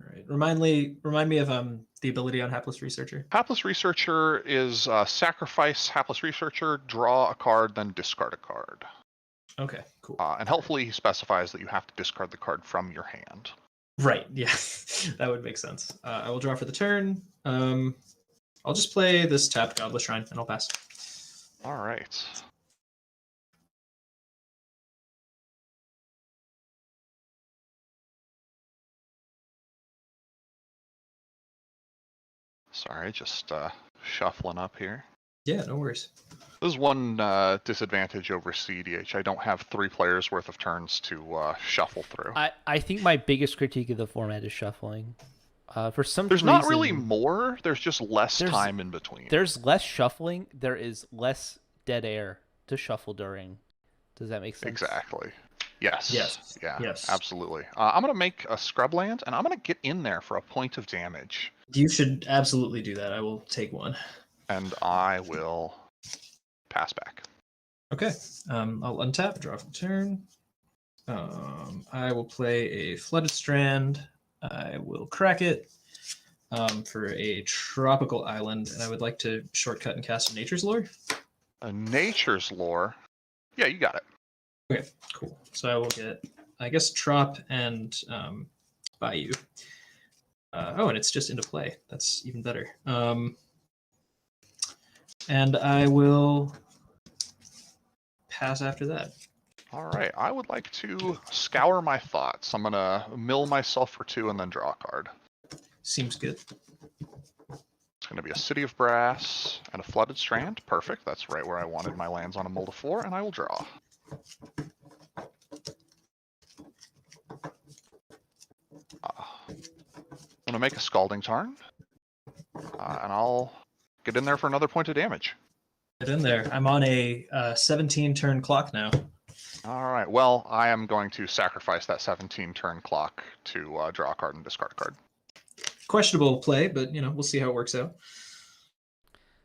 All right. Remind me of the ability on Hapless Researcher. Hapless Researcher is sacrifice Hapless Researcher, draw a card, then discard a card. Okay, cool. And helpfully, he specifies that you have to discard the card from your hand. Right. Yeah, that would make sense. I will draw for the turn. I'll just play this tapped Godless Shrine, and I'll pass. All right. Sorry, just shuffling up here. Yeah, no worries. This is one disadvantage over CDH. I don't have 3 players worth of turns to shuffle through. I think my biggest critique of the format is shuffling. For some There's reason, not really more. There's just less time in between. There's less shuffling. There is less dead air to shuffle during. Does that make sense? Exactly. Yes. Yes. Yeah. Yes. Absolutely. I'm gonna make a scrubland, and I'm gonna get in there for a point of damage. You should absolutely do that. I will take one. And I will pass back. Okay. I'll untap, draw for the turn. I will play a Flooded Strand. I will crack it for a tropical island, and I would like to shortcut and cast a Nature's Lore. A Nature's Lore. Yeah, you got it. Okay, cool. So I will get, I guess, Trop and Bayou. Oh, and it's just into play. That's even better. And I will pass after that. All right. I would like to scour my thoughts. I'm gonna mill myself for 2 and then draw a card. Seems good. It's gonna be a City of Brass and a Flooded Strand. Perfect. That's right where I wanted my lands on a mold of 4, and I will draw. I'm gonna make a Scalding Tarn, and I'll get in there for another point of damage. Get in there. I'm on a 17 turn clock now. All right. Well, I am going to sacrifice that 17 turn clock to draw a card and discard a card. Questionable play, but we'll see how it works out.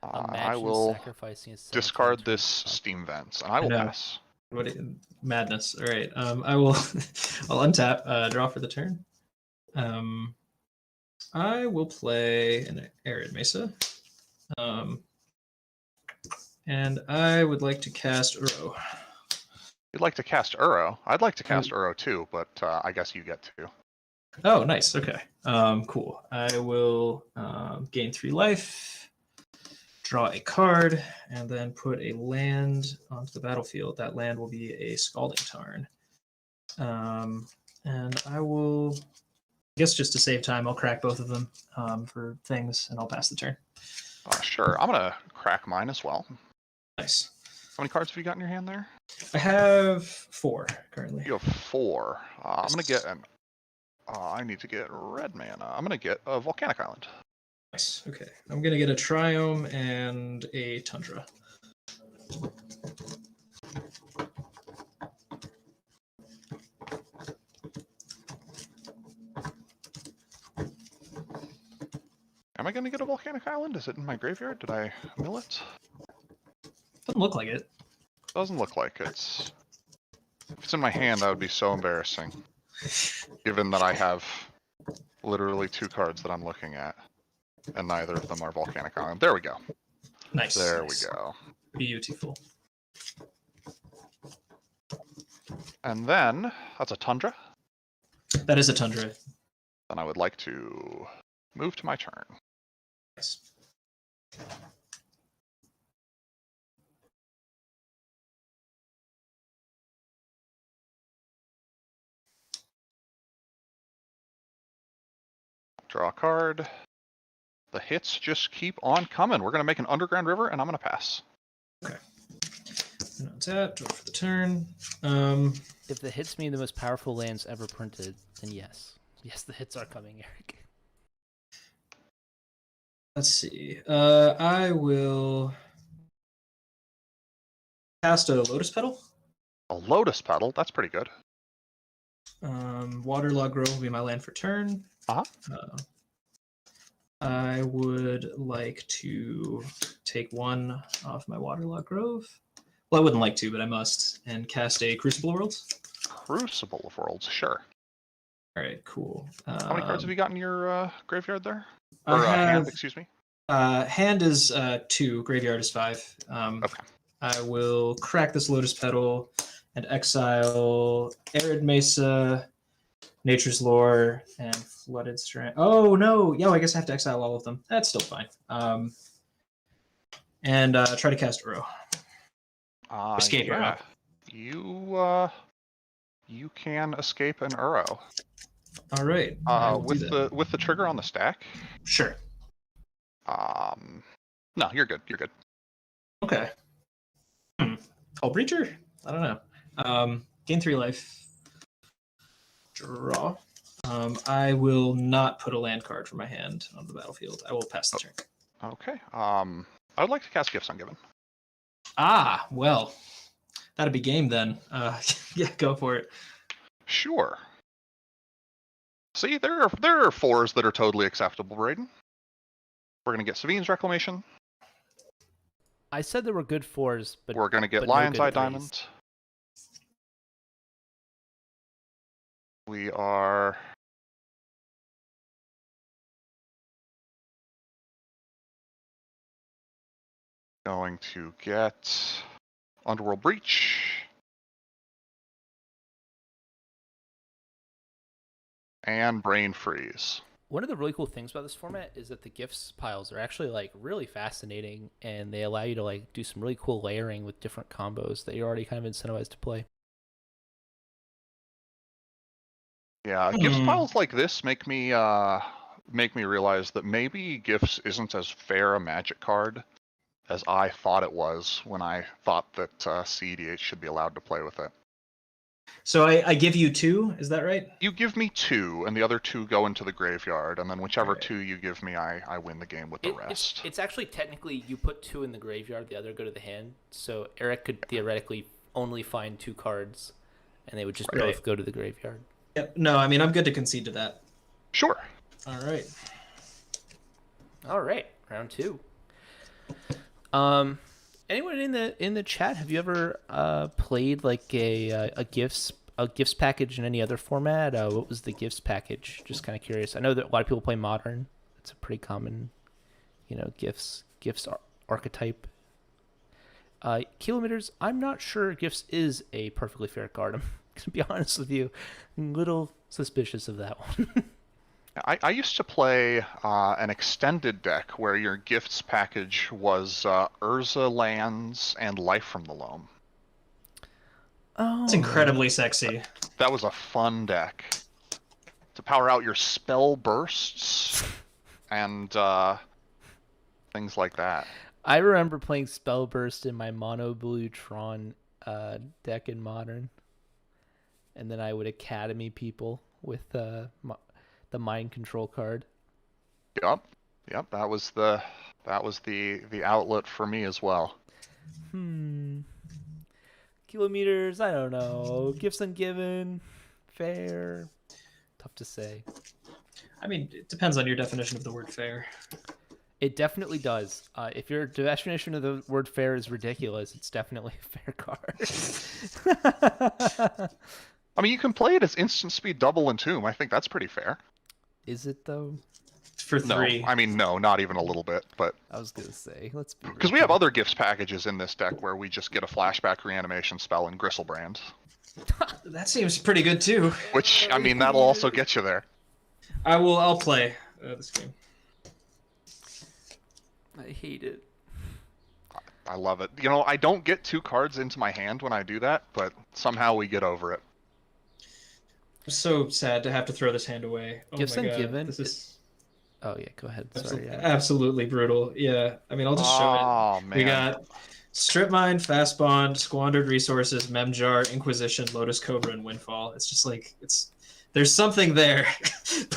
I will sacrificing a discard 17 this turn Steam Vents, and I will pass. What madness! All right, I will. I'll untap, draw for the turn. I will play an Arid Mesa, and I would like to cast Uro. You'd like to cast Uro? I'd like to cast Uro too, but I guess you get to. Oh, nice. Okay. Cool. I will gain 3 life, draw a card, and then put a land onto the battlefield. That land will be a Scalding Tarn. And I will, I guess just to save time, I'll crack both of them for things, and I'll pass the turn. Sure. I'm going to crack mine as well. Nice. How many cards have you got in your hand there? I have 4 currently. You have 4. I'm going to get an... I need to get red mana. I'm going to get a Volcanic Island. Nice. Okay. I'm going to get a Triome and a Tundra. Am I going to get a Volcanic Island? Is it in my graveyard? Did I mill it? Doesn't look like it. Doesn't look like it's... If it's in my hand, that would be so embarrassing. Given that I have literally 2 cards that I'm looking at, and neither of them are Volcanic Island. There we go. Nice. There nice. we go. Beautiful. And then, that's a Tundra. That is a Tundra. Then I would like to move to my turn. Nice. Draw a card. The hits just keep on coming. We're going to make an Underground River, and I'm going to pass. Okay. Tap, draw for the turn. If the hits mean the most powerful lands ever printed, then yes. Yes, the hits are coming, Eric. Let's see. I will cast a Lotus Petal. A Lotus Petal, that's pretty good. Waterlog Grove will be my land for turn. Uh-huh. I would like to take one off my Waterlog Grove. Well, I wouldn't like to, but I must. And cast a Crucible of Worlds. Crucible of Worlds, sure. All right, cool. How many cards have you got in your graveyard there? I Or have, hand, excuse me. hand is 2, graveyard is 5. Okay. I will crack this Lotus Petal and exile Arid Mesa, Nature's Lore, and Flooded Strand. Oh, no. Yeah, I guess I have to exile all of them. That's still fine. And try to cast Uro. Escape yeah. Uro. You can escape an Uro. All right. With the trigger on the stack. Sure. No, you're good. You're good. Okay. Oh, Breacher? I don't know. Gain 3 life. Draw. I will not put a land card from my hand on the battlefield. I will pass the turn. Okay. I would like to cast Gifts Ungiven. Ah, well, that'd be game then. Yeah, go for it. Sure. See, there are 4s that are totally acceptable, Braden. We're gonna get Savine's Reclamation. I said there were good 4s, but we're gonna get but no Lion's good Eye 3s. Diamond. We are going to get Underworld Breach. And Brain Freeze. One of the really cool things about this format is that the gifts piles are actually like really fascinating, and they allow you to like do some really cool layering with different combos that you're already kind of incentivized to play. Yeah, gifts piles like this make me realize that maybe gifts isn't as fair a Magic card as I thought it was when I thought that CEDH should be allowed to play with it. So I give you 2, is that right? You give me 2, and the other 2 go into the graveyard, and then whichever 2 you give me, I win the game with the rest. It's actually technically you put 2 in the graveyard, the other go to the hand. So Eric could theoretically only find 2 cards, and they would just both go to the graveyard. Yep. No, I mean I'm good to concede to that. Sure. All right. All right, round 2. Anyone in the chat, have you ever played like a gifts package in any other format? What was the gifts package? Just kind of curious. I know that a lot of people play Modern. It's a pretty common, gifts archetype. Kilometers. I'm not sure gifts is a perfectly fair card. I'm gonna be honest with you, I'm a little suspicious of that one. I used to play an extended deck where your gifts package was Urza lands and Life from the Loam. Oh, it's incredibly sexy. That was a fun deck to power out your spell bursts and things like that. I remember playing Spell Burst in my mono blue Tron deck in Modern, and then I would Academy people with the mind control card. Yep. That was the outlet for me as well. Kilometers. I don't know. Gifts Ungiven. Fair. Tough to say. I mean, it depends on your definition of the word fair. It definitely does. If your definition of the word fair is ridiculous, it's definitely a fair card. I mean, you can play it as instant speed double Entomb. I think that's pretty fair. Is it though? For 3. No, I mean, no, not even a little bit. But I was gonna say, let's be because we have other gifts packages in this deck where we just get a flashback reanimation spell and Gristlebrand. That seems pretty good too. Which, I mean, that'll also get you there. I'll play this game. I hate it. I love it. I don't get 2 cards into my hand when I do that, but somehow we get over it. I'm so sad to have to throw this hand away. Oh Gifts my God. Ungiven. This is Oh yeah, go ahead. Sorry. absolutely brutal. Yeah, I mean, I'll just show it. Man. We got Strip Mine, Fast Bond, Squandered Resources, Memjar, Inquisition, Lotus Cobra, and Windfall. It's just like There's something there.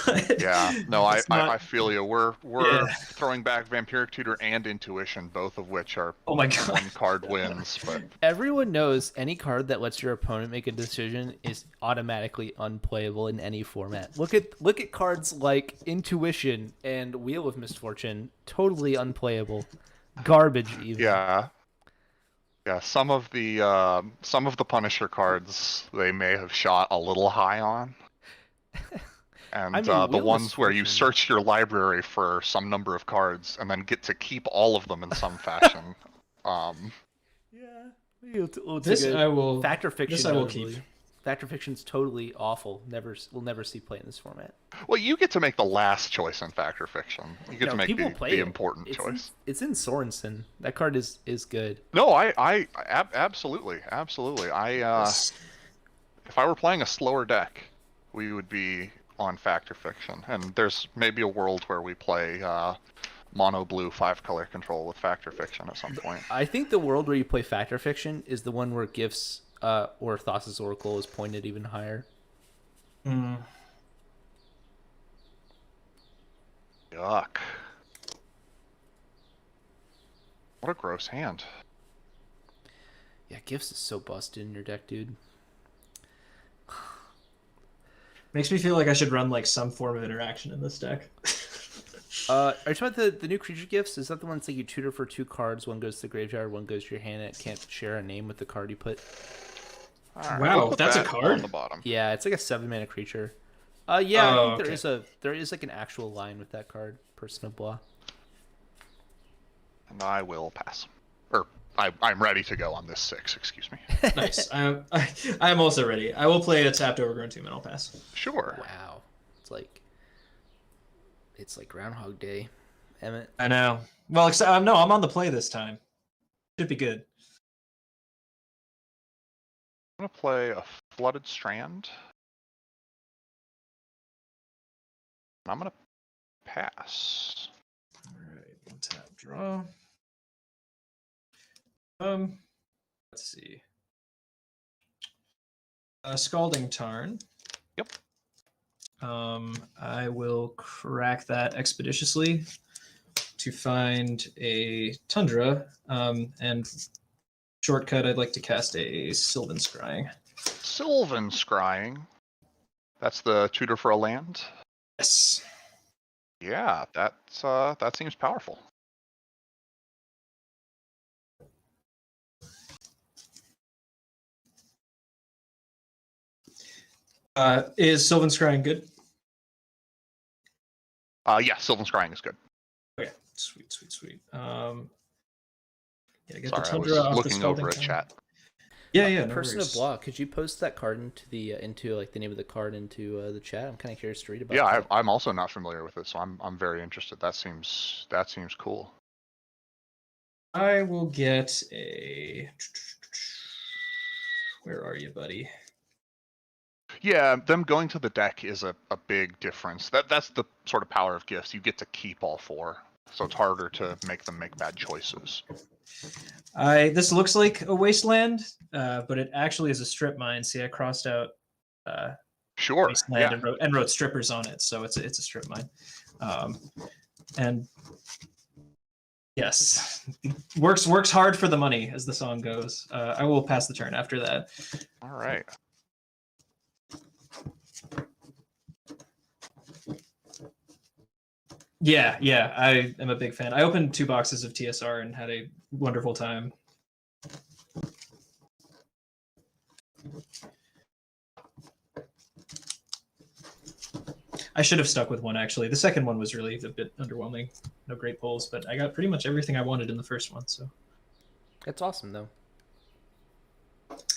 But Yeah, no, I, it's not. I feel you. We're Yeah. throwing back Vampiric Tutor and Intuition, both of which are Oh my god. one card wins, but Everyone knows any card that lets your opponent make a decision is automatically unplayable in any format. Look at cards like Intuition and Wheel of Misfortune, totally unplayable, garbage even. yeah. Yeah, some of the Punisher cards they may have shot a little high on. And I mean, the Wheel of ones where you Misfortune. search your library for some number of cards and then get to keep all of them in some fashion. Um, Yeah, we'll This take I a will. Factor Fiction. This I will Notably. keep. Factor Fiction's totally awful. We'll never see play in this format. well, you get to make the last choice in Factor Fiction. You get No, to make people play the it. important It's choice. it's in Sorensen. That card is good. No, absolutely. This. If I were playing a slower deck, we would be on Factor Fiction, and there's maybe a world where we play mono blue 5-color control with Factor Fiction at some point. I think the world where you play Factor Fiction is the one where Gifts or Thassa's Oracle is pointed even higher. Mm. Yuck. What a gross hand. Yeah, Gifts is so busted in your deck, dude. Makes me feel like I should run like some form of interaction in this deck. Are you talking about the new creature gifts? Is that the ones that you tutor for 2 cards? One goes to the graveyard, one goes to your hand, and it can't share a name with the card you put. All right, Wow, we'll put that's a that card? on the bottom. Yeah, it's like a 7-mana creature. Yeah, Oh, I think okay. there is like an actual line with that card, Person of Blah. And I will pass. Or I'm ready to go on this 6. Excuse me. Nice. I'm also ready. I will play a tapped Overgrown Tomb and I'll pass. Sure. Wow, it's like Groundhog Day, Emmett. I know. Well, except no, I'm on the play this time. Should be good. I'm gonna play a Flooded Strand. I'm gonna pass. All right, one tap draw. Let's see. Scalding Tarn. Yep. I will crack that expeditiously to find a Tundra. And shortcut, I'd like to cast a Sylvan Scrying. Sylvan Scrying. That's the tutor for a land. Yes. Yeah, that seems powerful. Is Sylvan Scrying good? Yeah, Sylvan Scrying is good. Okay, sweet. Yeah, get Sorry, the I Tundra was off the looking Scalding over a Tarn. chat. Yeah, no Person worries. of Blah. Could you post that card into like the name of the card into the chat? I'm kind of curious to read about. Yeah, that. I'm also not familiar with it, so I'm very interested. That seems cool. I will get a. Where are you, buddy? Yeah, them going to the deck is a big difference. That's the sort of power of gifts. You get to keep all 4, so it's harder to make them make bad choices. This looks like a wasteland, but it actually is a strip mine. See, I crossed out Sure. wasteland Yeah. and wrote strippers on it, so it's a strip mine. And yes, works hard for the money, as the song goes. I will pass the turn after that. All right. Yeah, I am a big fan. I opened 2 boxes of TSR and had a wonderful time. I should have stuck with one, actually. The second one was really a bit underwhelming. No great pulls, but I got pretty much everything I wanted in the first one. So That's awesome though.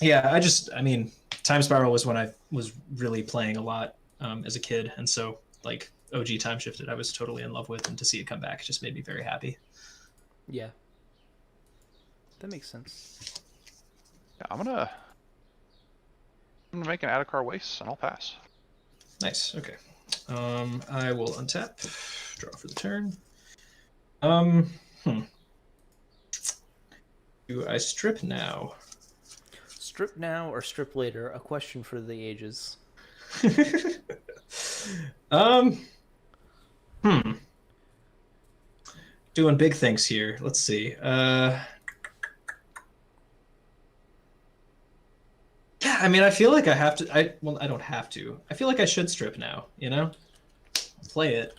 yeah, I mean, Time Spiral was when I was really playing a lot as a kid, and so like OG Time Shifted, I was totally in love with, and to see it come back just made me very happy. Yeah, that makes sense. Yeah, I'm gonna make an Adakar Waste, and I'll pass. Nice. Okay. I will untap, draw for the turn. Do I strip now? Strip now or strip later? A question for the ages. um, hmm. Doing big things here. Let's see. Yeah, I mean, I feel like I have to. Well, I don't have to. I feel like I should strip now. Play it.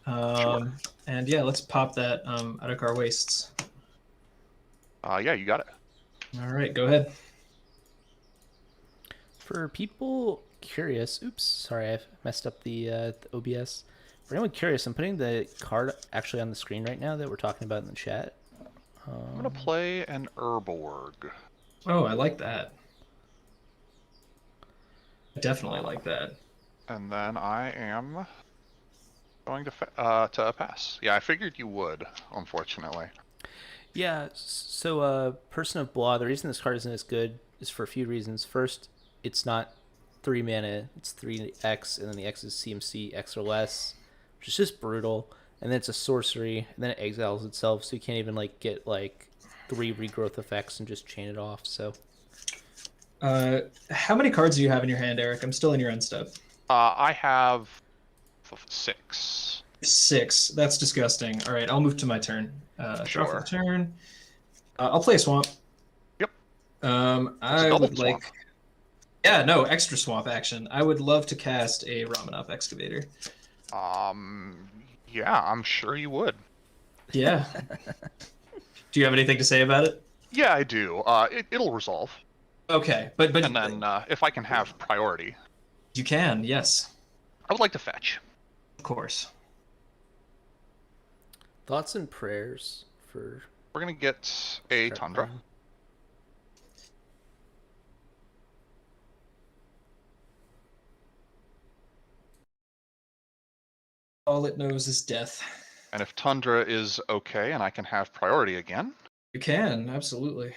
Sure. And yeah, let's pop that out of our wastes. Yeah, you got it. All right, go ahead. For people curious, oops, sorry, I messed up the OBS. For anyone curious, I'm putting the card actually on the screen right now that we're talking about in the chat. I'm gonna play an Herborg. Oh, I like that. I definitely like that. And then I am going to pass. Yeah, I figured you would, unfortunately. Yeah, so Person of Blah, the reason this card isn't as good is for a few reasons. First, it's not 3 mana, it's 3x, and then the X is CMC, X or less, which is just brutal. And then it's a sorcery, and then it exiles itself, so you can't even like get like 3 regrowth effects and just chain it off. So How many cards do you have in your hand, Eric? I'm still in your end step. I have 6. 6. That's disgusting. All right, I'll move to my turn. Draw Sure. for the turn. I'll play a swamp. Yep. I double would swamp. like. Yeah, no, extra swamp action. I would love to cast a Ramanov Excavator. Yeah, I'm sure you would. Yeah. Do you have anything to say about it? Yeah, I do. It'll resolve. Okay, but And then if I can have priority, you can, yes, I would like to fetch. of course. thoughts and prayers for We're gonna get a Tundra. All it knows is death. And if Tundra is okay and I can have priority again, You can, absolutely.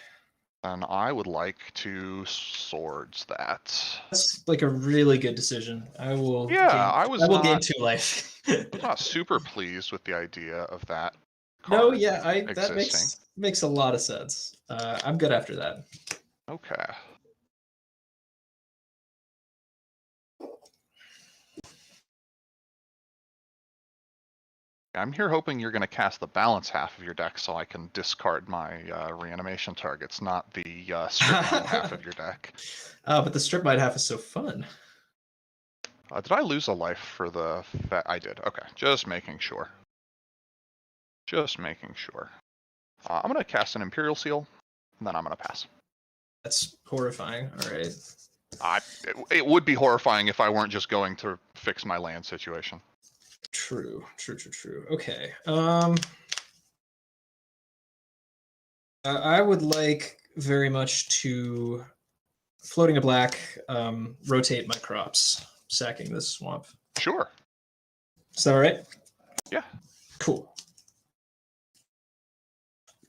then I would like to swords that. That's like a really good decision. I will. Yeah, gain, I was I will gain not- 2 life. I'm not super pleased with the idea of that. No, Card yeah, that existing. makes a lot of sense. I'm good after that. Okay. I'm here hoping you're going to cast the balance half of your deck so I can discard my reanimation targets, not the strip mine half of your deck. But the strip mine half is so fun. Did I lose a life for the... I did. Okay, just making sure. Just making sure. I'm going to cast an Imperial Seal, and then I'm going to pass. That's horrifying. All right. It would be horrifying if I weren't just going to fix my land situation. True. Okay. I would like very much to floating a black, rotate my crops, sacking this swamp. Sure. Is that all right? Yeah. Cool.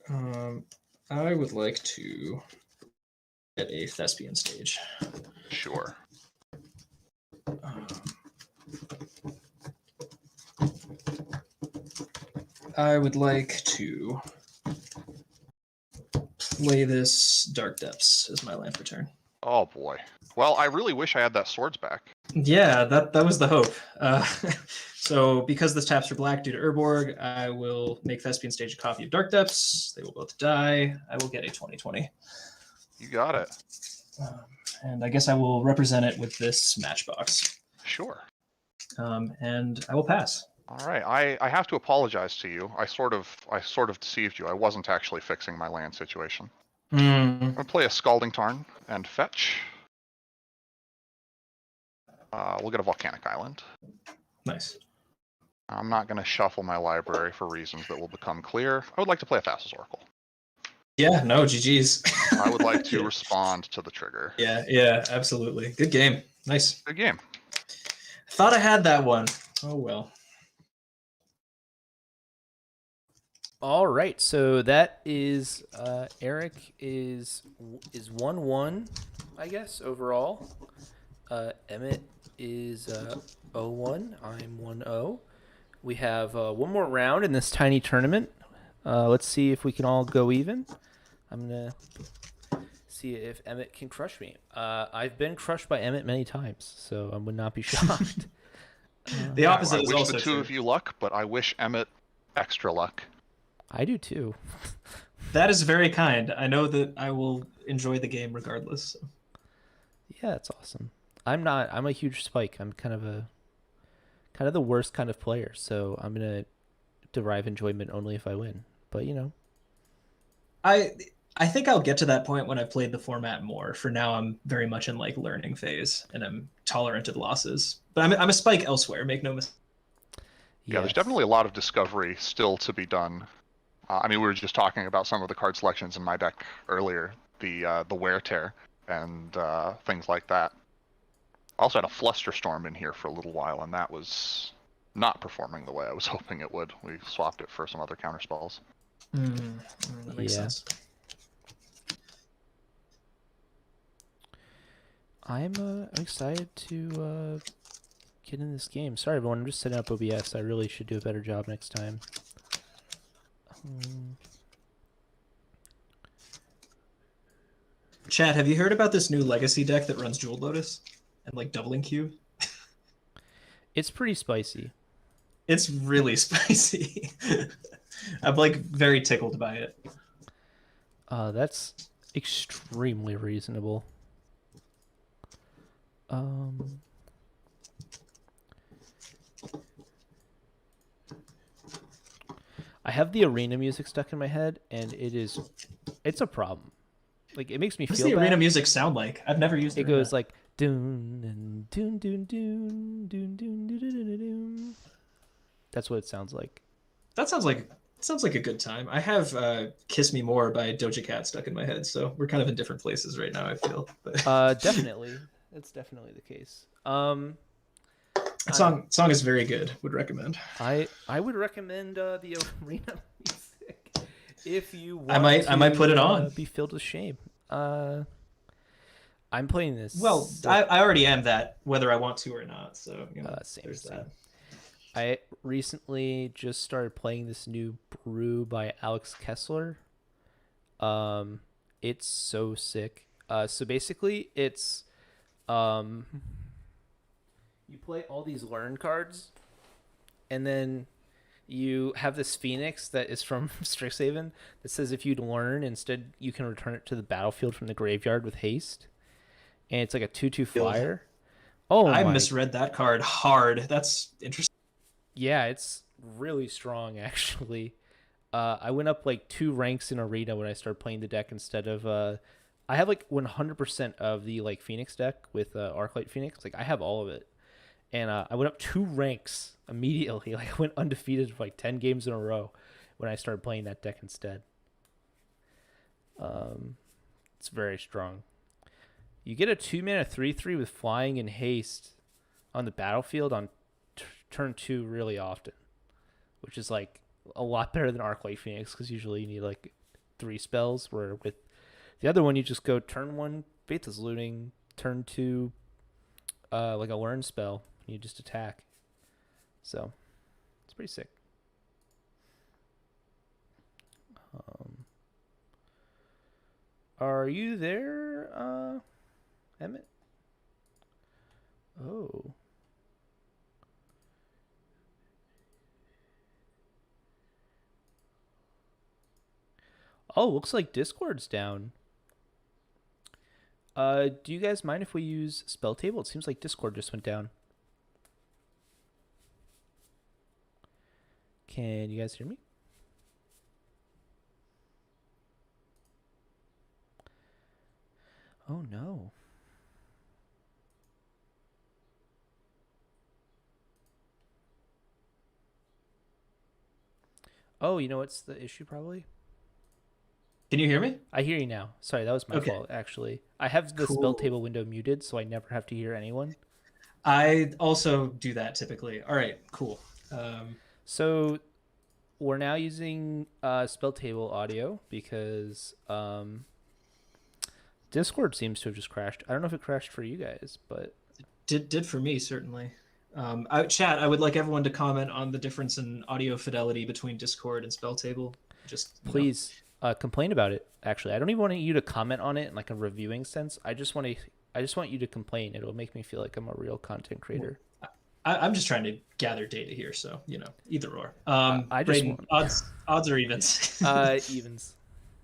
I would like to get a thespian stage. Sure. I would like to play this Dark Depths as my land for turn. Oh boy. Well, I really wish I had that swords back. Yeah, that was the hope. So because this taps for black due to Urborg, I will make Thespian Stage a copy of Dark Depths. They will both die. I will get a 20/20. You got it. And I guess I will represent it with this matchbox. Sure. And I will pass. All right. I have to apologize to you. I sort of deceived you. I wasn't actually fixing my land situation. I'm gonna play a Scalding Tarn and fetch. We'll get a Volcanic Island. Nice. I'm not going to shuffle my library for reasons that will become clear. I would like to play a Thassa's Oracle. Yeah, no, GG's. I would like to respond to the trigger. Yeah, absolutely. Good game. Nice. Good game. Thought I had that one. Oh, well. All right, so that is Eric is 1-1, I guess overall. Emmett is 0-1. I'm 1-0. We have one more round in this tiny tournament. Let's see if we can all go even. I'm gonna see if Emmett can crush me. I've been crushed by Emmett many times, so I would not be shocked. The Yeah, opposite I is wish also the two true. of you luck, but I wish Emmett extra luck. I do too. That is very kind. I know that I will enjoy the game regardless. So. Yeah, it's awesome. I'm not. I'm a huge Spike. I'm kind of the worst kind of player. So I'm gonna derive enjoyment only if I win. But you know, I I think I'll get to that point when I've played the format more. For now, I'm very much in like learning phase, and I'm tolerant of losses. But I'm a Spike elsewhere. Make no mistake. Yeah, there's yes. definitely a lot of discovery still to be done. I mean, we were just talking about some of the card selections in my deck earlier, the wear tear and things like that. I also had a Flusterstorm in here for a little while, and that was not performing the way I was hoping it would. We swapped it for some other counter spells. That makes Yeah. sense. I'm excited to get in this game. Sorry, everyone. I'm just setting up OBS. I really should do a better job next time. Chad, have you heard about this new Legacy deck that runs Jewel Lotus and like doubling Q? It's pretty spicy. It's really spicy. I'm like very tickled by it. That's extremely reasonable. I have the arena music stuck in my head, and it's a problem. Like it makes me What does feel the bad. arena music sound like? I've never used It arena. goes like doon and doon doon doon doon doon doon doon doon. That's what it sounds like. That sounds like a good time. I have "Kiss Me More" by Doja Cat stuck in my head, so we're kind of in different places right now. I feel. But Definitely, that's definitely the case. that song is very good. Would recommend. I would recommend the arena music if you want. I might put it on. Be filled with shame. I'm playing this. Well, I already am that, whether I want to or not. So Same. there's that. I recently just started playing this new brew by Alex Kessler. It's so sick. So basically, it's you play all these learn cards, and then you have this Phoenix that is from Strixhaven that says if you'd learn, instead you can return it to the battlefield from the graveyard with haste, and it's like a 2/2 flyer. Oh, I my misread that card hard. That's interesting. Yeah, it's really strong actually. I went up like 2 ranks in arena when I started playing the deck instead of I have like 100% of the like Phoenix deck with Arclight Phoenix. Like I have all of it, and I went up 2 ranks immediately. Like I went undefeated for like 10 games in a row when I started playing that deck instead. It's very strong. You get a 2-mana 3/3 with flying and haste on the battlefield on turn 2 really often, which is like a lot better than Arclight Phoenix because usually you need like 3 spells, where with the other one you just go turn 1 Faithless Looting, turn 2 like a learn spell, you just attack. So it's pretty sick. Are you there, Emmett? Oh. Oh, looks like Discord's down. Do you guys mind if we use Spell Table? It seems like Discord just went down. Can you guys hear me? Oh no. Oh, you know what's the issue probably? Can you hear me? I hear you now. Sorry, that was my Okay. fault, actually. I have the Cool. spell table window muted, so I never have to hear anyone. I also do that typically. All right, cool. So we're now using spell table audio because Discord seems to have just crashed. I don't know if it crashed for you guys, but Did for me certainly. Chat. I would like everyone to comment on the difference in audio fidelity between Discord and Spell Table. Just please complain about it. Actually, I don't even want you to comment on it in like a reviewing sense. I just want you to complain. It'll make me feel like I'm a real content creator. I'm just trying to gather data here, so either or. I just Braden, want odds or evens? evens.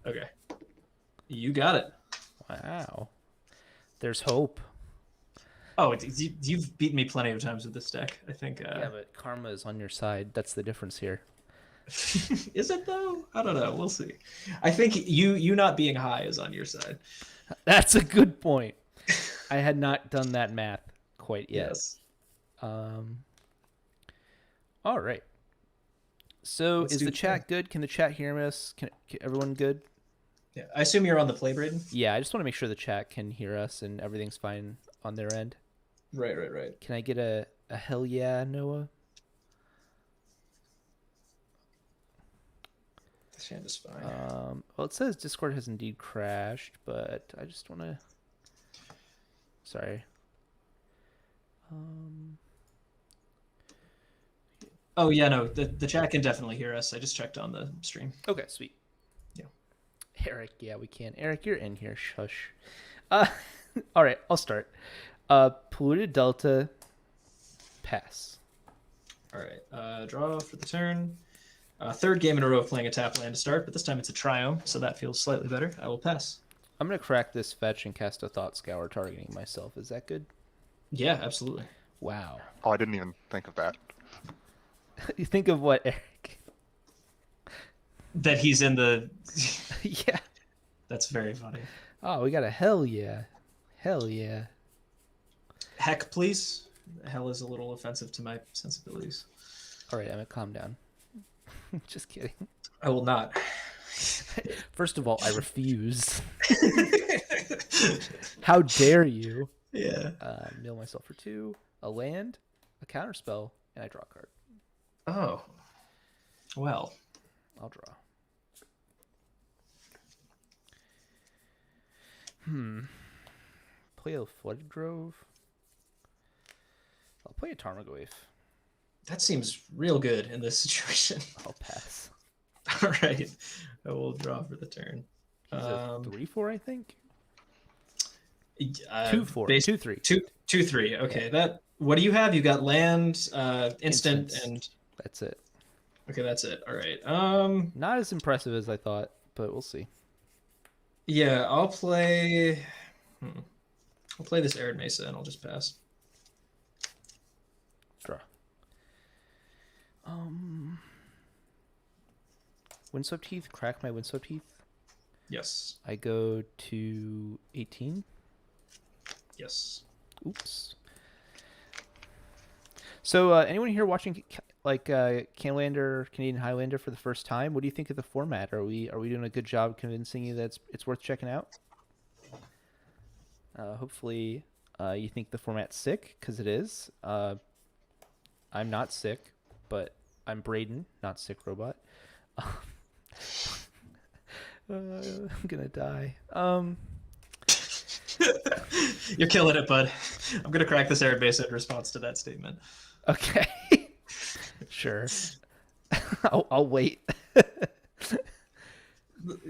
Okay, you got it. Wow, there's hope. Oh, you've beaten me plenty of times with this deck. I think. Yeah, but karma is on your side. That's the difference here. Is it though? I don't know. We'll see. I think you not being high is on your side. That's a good point. I had not done that math quite yet. Yes. All right. So Let's is do the the chat good? Can the chat hear us? Can everyone good? Yeah. I assume you're on the play, Braden. Yeah, I just want to make sure the chat can hear us and everything's fine on their end. Right. Can I get a hell yeah, Noah? The chat is fine. Well, it says Discord has indeed crashed, but I just want to. Sorry. Oh yeah, no, the chat can definitely hear us. I just checked on the stream. Okay, sweet. Yeah. Eric, yeah, we can. Eric, you're in here. Shush. All right, I'll start. Polluted Delta, pass. All right, draw for the turn. Third game in a row of playing a tap land to start, but this time it's a triome, so that feels slightly better. I will pass. I'm gonna crack this fetch and cast a Thought Scour, targeting myself. Is that good? Yeah, absolutely. Wow. Oh, I didn't even think of that. You think of what, Eric? That he's in the. Yeah. That's very funny. Oh, we got a hell yeah. Hell yeah. Heck, please. Hell is a little offensive to my sensibilities. All right, Emmett, calm down. Just kidding. I will not. First of all, I refuse. How dare you? Yeah. Mill myself for 2, a land, a counterspell, and I draw a card. Oh. Well. I'll draw. Play a Flooded Grove. I'll play a Tarmogoyf. That seems real good in this situation. I'll pass. All right. I will draw for the turn. He's a 3/4, I think. 2/4. 2/3. 2/3. Okay. That. What do you have? You got land, instant, Instants. and. That's it. Okay, that's it. All right. Not as impressive as I thought, but we'll see. Yeah, I'll play. I'll play this Arid Mesa, and I'll just pass. Draw. Windswept Heath. Crack my Windswept Heath. Yes. I go to 18. Yes. Oops. So, anyone here watching Canadian Highlander for the first time? What do you think of the format? Are we doing a good job convincing you that it's worth checking out? Hopefully, you think the format's sick, because it is. I'm not sick, but I'm Braden, not sick robot. I'm gonna die. You're killing it, bud. I'm gonna crack this Arid Mesa in response to that statement. Okay. Sure. I'll wait.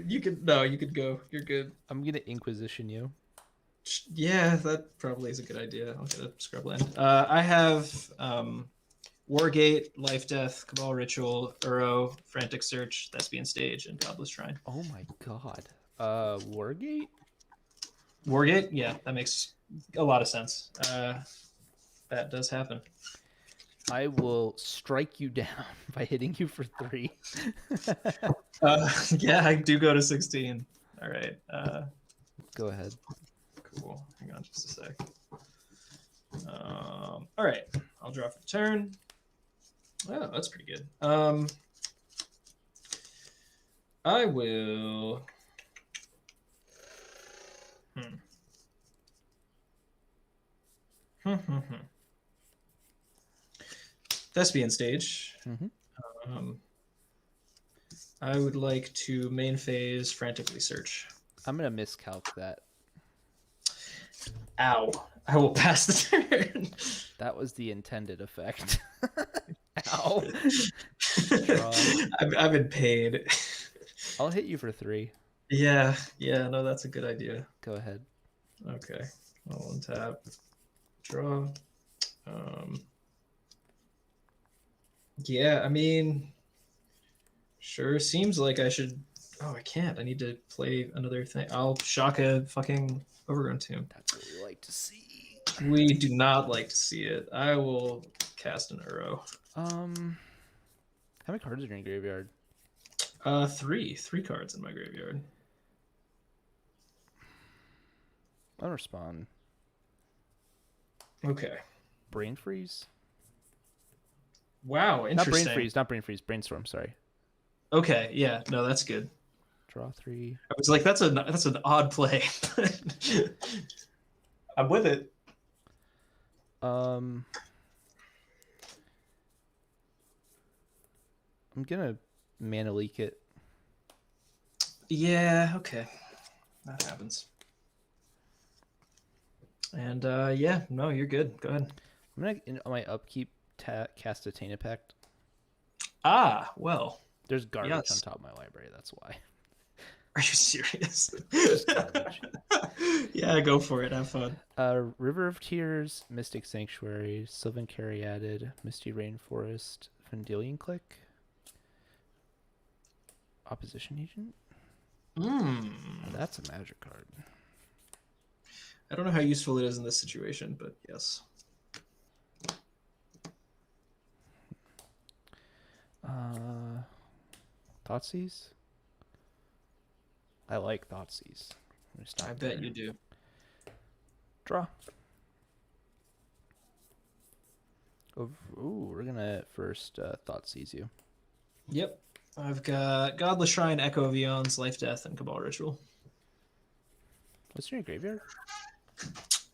You could go. You're good. I'm gonna Inquisition you. Yeah, that probably is a good idea. I'll get a scrub land. I have Wargate, Life Death, Cabal Ritual, Uro, Frantic Search, Thespian Stage, and Godless Shrine. Oh my god. Wargate? Wargate? Yeah, that makes a lot of sense. That does happen. I will strike you down by hitting you for 3. Yeah, I do go to 16. All right. Go ahead. Cool. Hang on just a sec. All right. I'll draw for the turn. Oh, that's pretty good. I will. Thespian Stage. I would like to main phase Frantically Search. I'm gonna miscalc that. Ow. I will pass the turn. That was the intended effect. Ow. I'm in pain. I'll hit you for 3. Yeah, no, that's a good idea. Go ahead. Okay, I'll untap, draw. Yeah, I mean, sure seems like I should. Oh, I can't. I need to play another thing. I'll shock a fucking Overgrown Tomb. That's what we like to see. We do not like to see it. I will cast an Uro. How many cards are in your graveyard? 3 cards in my graveyard. I'll respond. Okay. Brain freeze? Wow, interesting. Not brain freeze. Brainstorm. Sorry. Okay, yeah, no, that's good. Draw 3. I was like, that's an odd play. I'm with it. I'm gonna mana leak it. Yeah, okay, that happens. And yeah, no, you're good. Go ahead. I'm gonna on my upkeep cast a Tainted Pact. Ah, well. There's garbage Yes. on top of my library. That's why. Are you serious? Just garbage. Yeah, go for it. Have fun. River of Tears, Mystic Sanctuary, Sylvan Caryatid, Misty Rainforest, Vendilion Click, Opposition Agent. That's a magic card. I don't know how useful it is in this situation, but yes. Thoughtseize. I like Thoughtseize. I bet you do. Draw. Ooh, we're gonna first Thoughtseize you. Yep. I've got Godless Shrine, Echo of Eons, Life Death, and Cabal Ritual. What's in your graveyard?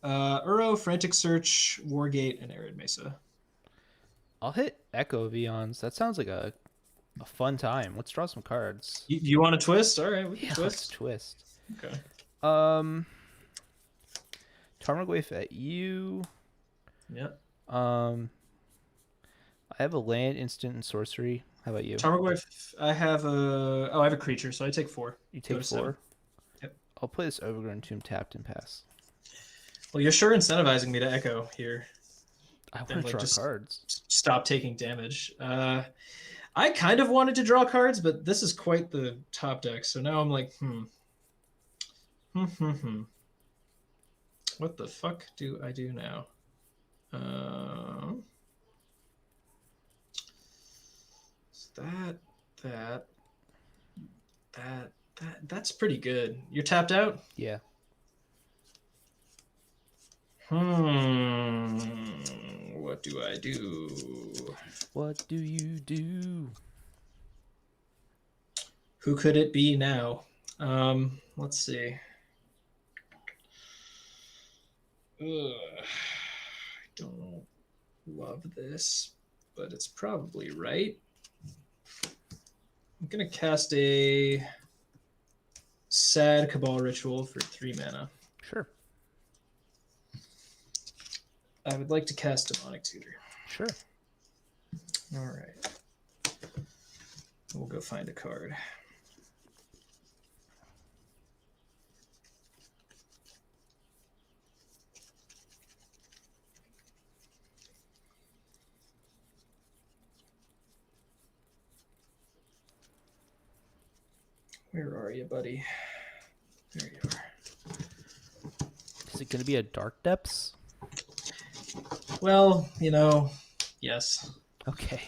Uro, Frantic Search, Wargate, and Arid Mesa. I'll hit Echo of Eons. That sounds like a fun time. Let's draw some cards. You want to twist? All right, we can Let's twist. twist. Okay. Tarmogoyf at you. Yep. I have a land, instant, and sorcery. How about you? Tarmogoyf, I have a creature, so I take 4. You Go take to 4. 7. Yep. I'll play this Overgrown Tomb tapped and pass. Well, you're sure incentivizing me to Echo here. I want And, to draw just cards. stop taking damage. I kind of wanted to draw cards, but this is quite the top deck, so now I'm like, What the fuck do I do now? That's pretty good. You're tapped out? Yeah. What do I do? What do you do? Who could it be now? Let's see. I don't love this, but it's probably right. I'm gonna cast a sad Cabal Ritual for 3 mana. Sure. I would like to cast Demonic Tutor. Sure. All right. We'll go find a card. Where are you, buddy? There you are. Is it going to be a Dark Depths? Well, yes. Okay.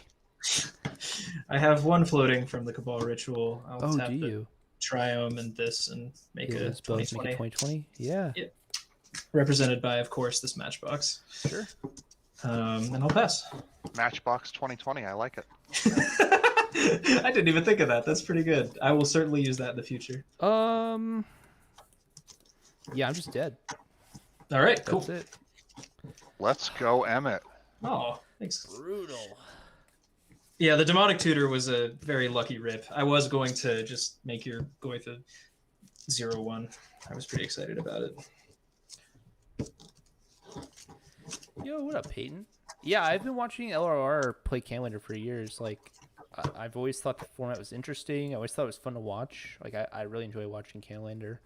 I have 1 floating from the Cabal Ritual. I'll tap do the you? Triome and this and make You a lose both, 2020. make it 2020? Yeah. Represented by, of course, this Matchbox. Sure. And I'll pass. Matchbox 2020. I like it. I didn't even think of that. That's pretty good. I will certainly use that in the future. Yeah, I'm just dead. All right, cool. That's it. Let's go, Emmett. Oh, thanks. Brutal. Yeah, the Demonic Tutor was a very lucky rip. I was going to just make your Goitha 0-1. I was pretty excited about it. Yo, what up, Peyton? Yeah, I've been watching LRR play Highlander for years. Like, I've always thought the format was interesting. I always thought it was fun to watch. Like I really enjoy watching Canlander.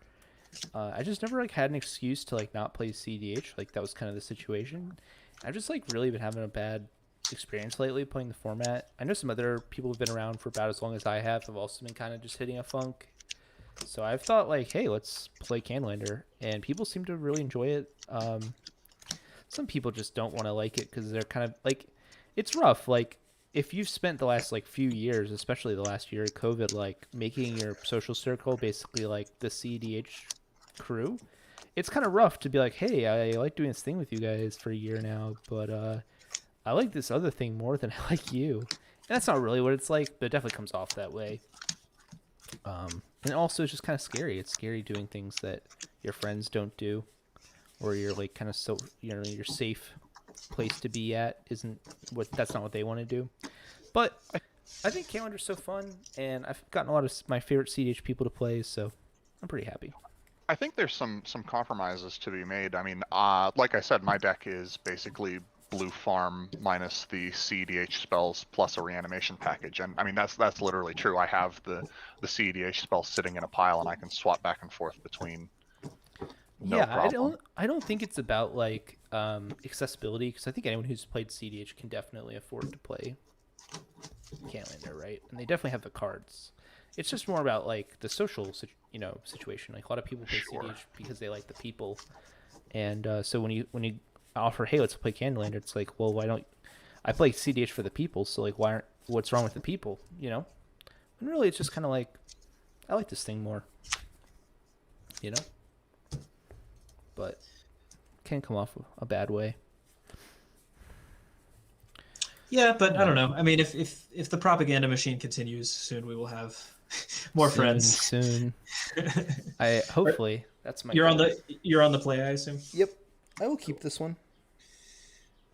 I just never like had an excuse to like not play CDH. Like that was kind of the situation. I've just like really been having a bad experience lately playing the format. I know some other people who've been around for about as long as I have also been kind of just hitting a funk. So I've thought like, hey, let's play Canlander, and people seem to really enjoy it. Some people just don't want to like it because they're kind of like, it's rough. Like if you've spent the last like few years, especially the last year of COVID, like making your social circle basically like the CDH crew, it's kind of rough to be like, hey, I like doing this thing with you guys for a year now, but I like this other thing more than I like you. And that's not really what it's like, but it definitely comes off that way. And also it's just kind of scary. It's scary doing things that your friends don't do, or you're like kind of so, you know, your safe place to be at isn't what, that's not what they want to do. But I think Calendar's so fun, and I've gotten a lot of my favorite CDH people to play, so I'm pretty happy. I think there's some compromises to be made. I mean, like I said, my deck is basically blue farm minus the CDH spells plus a reanimation package, and I mean that's literally true. I have the CDH spells sitting in a pile, and I can swap back and forth between. No Yeah, problem. I don't think it's about like accessibility, because I think anyone who's played CDH can definitely afford to play Canlander, right? And they definitely have the cards. It's just more about like the social, situation. Like a lot of people play Sure. CDH because they like the people, and so when you offer, hey, let's play Canlander, it's like, well, why don't I play CDH for the people? So like, why aren't, what's wrong with the people? You know? And really, it's just kind of like, I like this thing more. You know? But can come off a bad way. Yeah, but I don't know. I mean, if the propaganda machine continues, soon we will have more friends. Soon. I hopefully that's my. You're on the play, I assume. Yep, I will keep this one.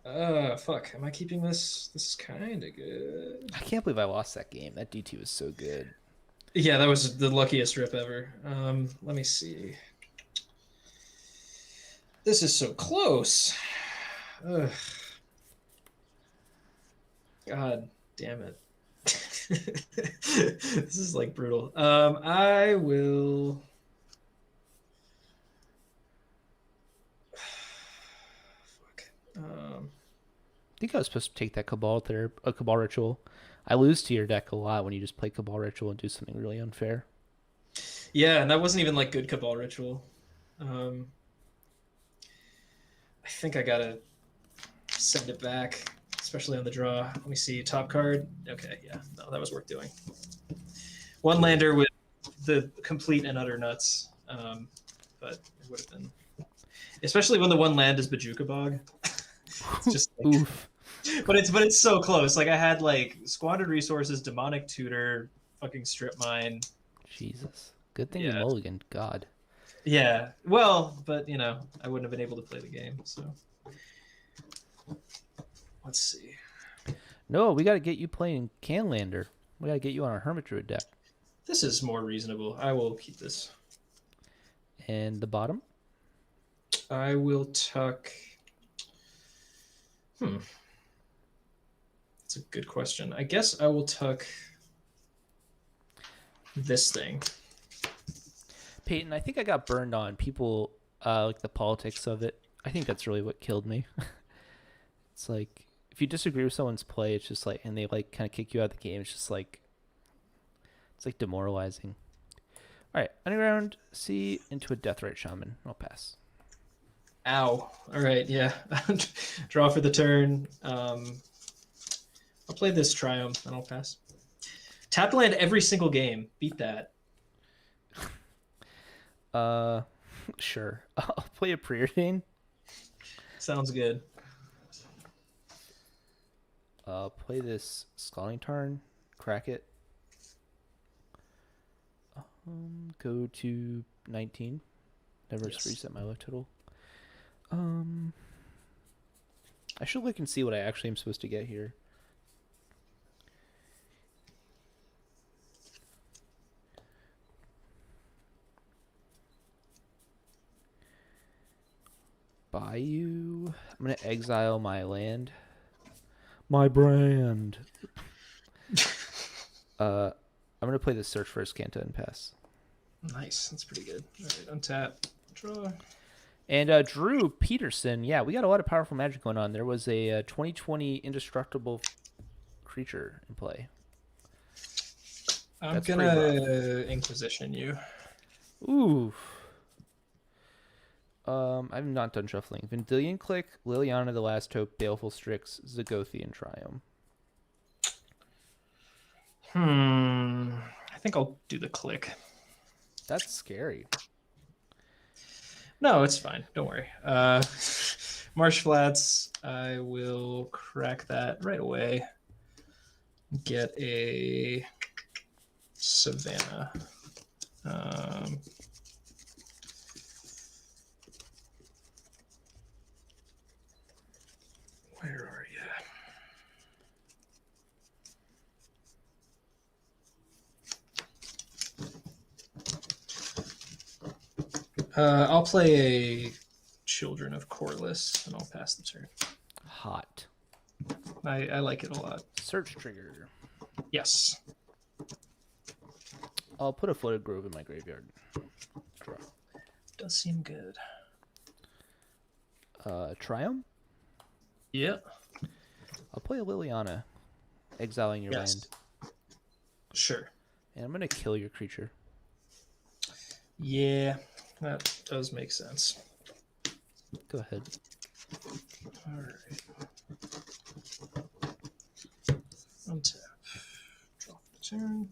Fuck. Am I keeping this? This is kind of good. I can't believe I lost that game. That DT was so good. Yeah, that was the luckiest rip ever. Let me see. This is so close. Ugh. God damn it. This is like brutal. I will. Fuck. I think I was supposed to take that Cabal Ritual. I lose to your deck a lot when you just play Cabal Ritual and do something really unfair. Yeah, and that wasn't even like good Cabal Ritual. I think I gotta send it back, especially on the draw. Let me see, top card. Okay, yeah, no, that was worth doing. One lander with the complete and utter nuts, but it would have been, especially when the one land is Bajuka Bog. It's just like, Oof. but it's so close. Like I had like squandered resources, demonic tutor, fucking strip mine. Jesus. Good thing Yeah. you mulliganed. God. Yeah, well, but you know, I wouldn't have been able to play the game. So let's see. No, we got to get you playing Canlander. We got to get you on our Hermit Druid deck. This is more reasonable. I will keep this. And the bottom? I will tuck. That's a good question. I guess I will tuck this thing. Peyton, I think I got burned on people, like the politics of it. I think that's really what killed me. It's like, if you disagree with someone's play, it's just like, and they like kind of kick you out of the game, it's just like, it's like demoralizing. All right, underground sea into a Deathrite Shaman. I'll pass. Ow. All right, yeah. Draw for the turn. I'll play this Triumph and I'll pass. Tap land every single game. Beat that. Sure. I'll play a Preordain. Sounds good. Play this Scalding Tarn. Crack it. Go to 19. Never Yes. reset my life total. I should look and see what I actually am supposed to get here. Bayou. I'm gonna exile my land. My brand. I'm gonna play the Search for Azcanta and pass. Nice. That's pretty good. All right, untap, draw. And Drew Peterson, yeah, we got a lot of powerful magic going on. There was a 2020 indestructible creature in play. I'm That's gonna Inquisition you. Ooh. I've not done shuffling. Vendilion Click, Liliana the Last Hope, Baleful Strix, Zagothian Triumph. I think I'll do the click. That's scary. No, it's fine. Don't worry. Marsh Flats, I will crack that right away. Get a Savannah. Where are you? I'll play a Children of Corliss, and I'll pass the turn. Hot. I like it a lot. Search trigger. Yes. I'll put a Floated Grove in my graveyard. Draw. Does seem good. Triumph? Yeah. I'll play a Liliana, exiling your land. Sure. And I'm going to kill your creature. Yeah, that does make sense. Go ahead. All right. Untap. Drop the turn.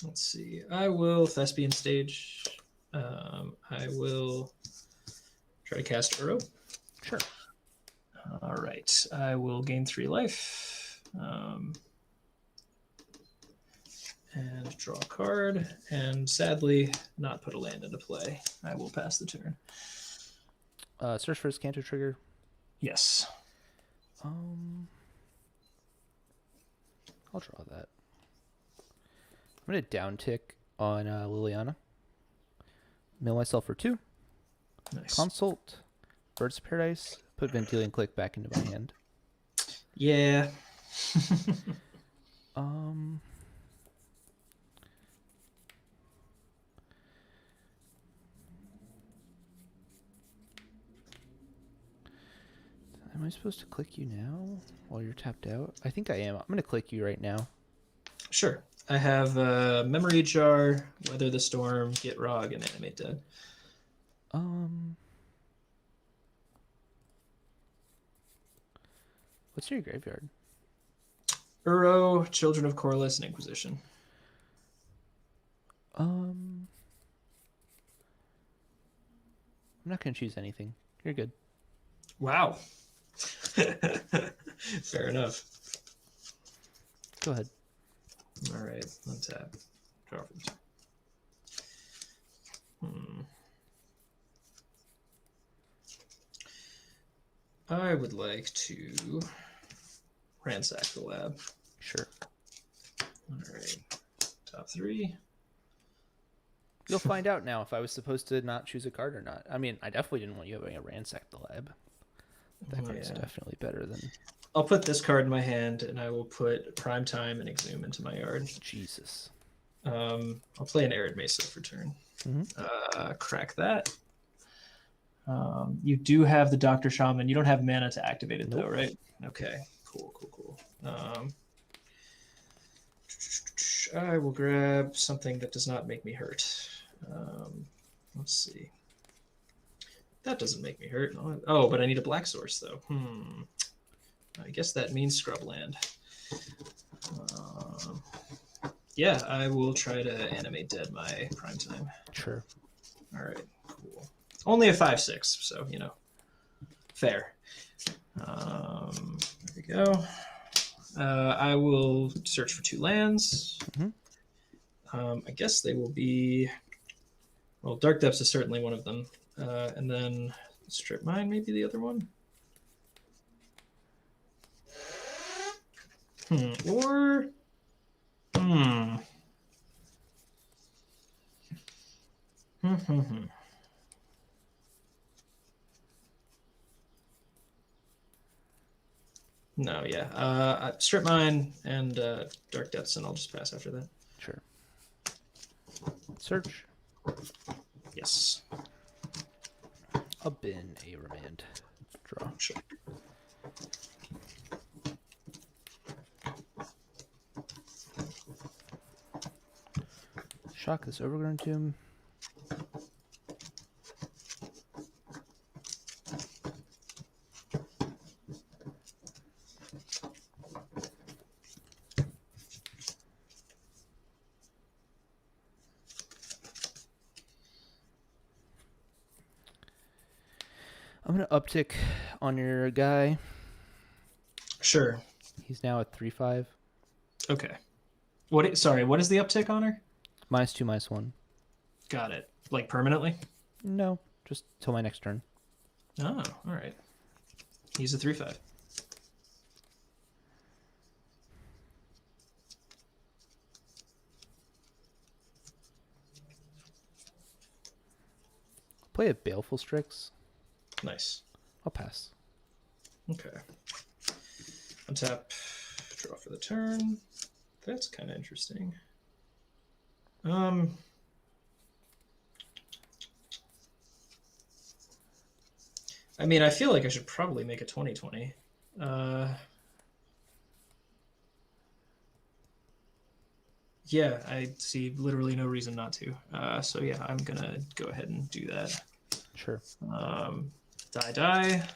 Let's see. I will Thespian Stage. I will try to cast Uro. Sure. All right. I will gain 3 life. And draw a card. And sadly, not put a land into play. I will pass the turn. Search for Azcanta trigger. Yes. I'll draw that. I'm going to down tick on Liliana. Mill myself for 2. Nice. Consult. Birds of Paradise. Put Vendilion Click back into my hand. Yeah. Am I supposed to click you now while you're tapped out? I think I am. I'm going to click you right now. Sure. I have Memory Jar, Weather the Storm, Get Rog, and Animate Dead. What's in your graveyard? Uro, Children of Corliss, and Inquisition. I'm not going to choose anything. You're good. Wow. Fair enough. Go ahead. All right. Untap. Draw for the turn. I would like to ransack the lab. Sure. All right. Top 3. You'll find out now if I was supposed to not choose a card or not. I mean, I definitely didn't want you having a ransack the lab. That card's definitely better than... I'll put this card in my hand, and I will put Prime Time and Exhume into my yard. Jesus. I'll play an Arid Mesa for turn. Crack that. You do have the Dr. Shaman. You don't have mana to activate it, though, right? Okay. Cool. I will grab something that does not make me hurt. Let's see. That doesn't make me hurt. Oh, but I need a black source, though. I guess that means Scrubland. Yeah, I will try to Animate Dead my Prime Time. Sure. All right, cool. Only a 5/6, so, you know, fair. There we go. I will search for 2 lands. I guess they will be... Well, Dark Depths is certainly one of them. And then Strip Mine, maybe the other one? Or... No, yeah. Strip Mine and Dark Depths, and I'll just pass after that. Sure. Search. Yes. A bin, a remand. Draw. Sure. Shock this Overgrown Tomb. I'm going to uptick on your guy. Sure. He's now at 3/5. Okay. Sorry, what is the uptick on her? -2, -1. Got it. Like permanently? No, just till my next turn. Oh, all right. He's a 3/5. Play a Baleful Strix. Nice. I'll pass. Okay. Untap, draw for the turn. That's kind of interesting. I mean, I feel like I should probably make a 20/20. Yeah, I see literally no reason not to. So yeah, I'm gonna go ahead and do that. Sure. Die.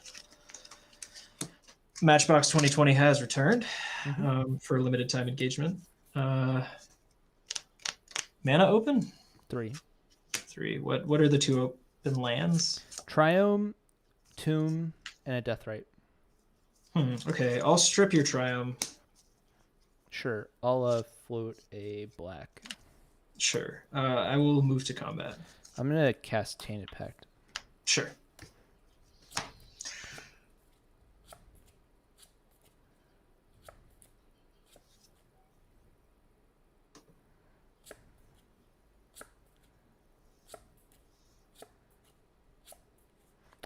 Matchbox 2020 has returned for a limited time engagement. Mana open? 3. 3. What are the 2 open lands? Triome, Tomb, and a Deathrite. Okay, I'll strip your Triome. Sure. I'll float a black. Sure. I will move to combat. I'm going to cast Tainted Pact. Sure.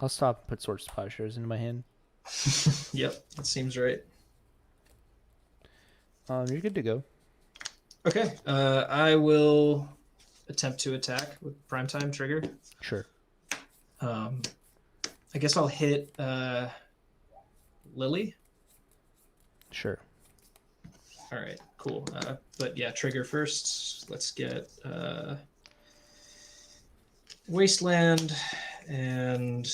I'll stop and put Swords to Plowshares into my hand. Yep, that seems right. You're good to go. Okay, I will attempt to attack with Primetime Trigger. Sure. I guess I'll hit Lily. Sure. All right, cool. But yeah, trigger first. Let's get Wasteland and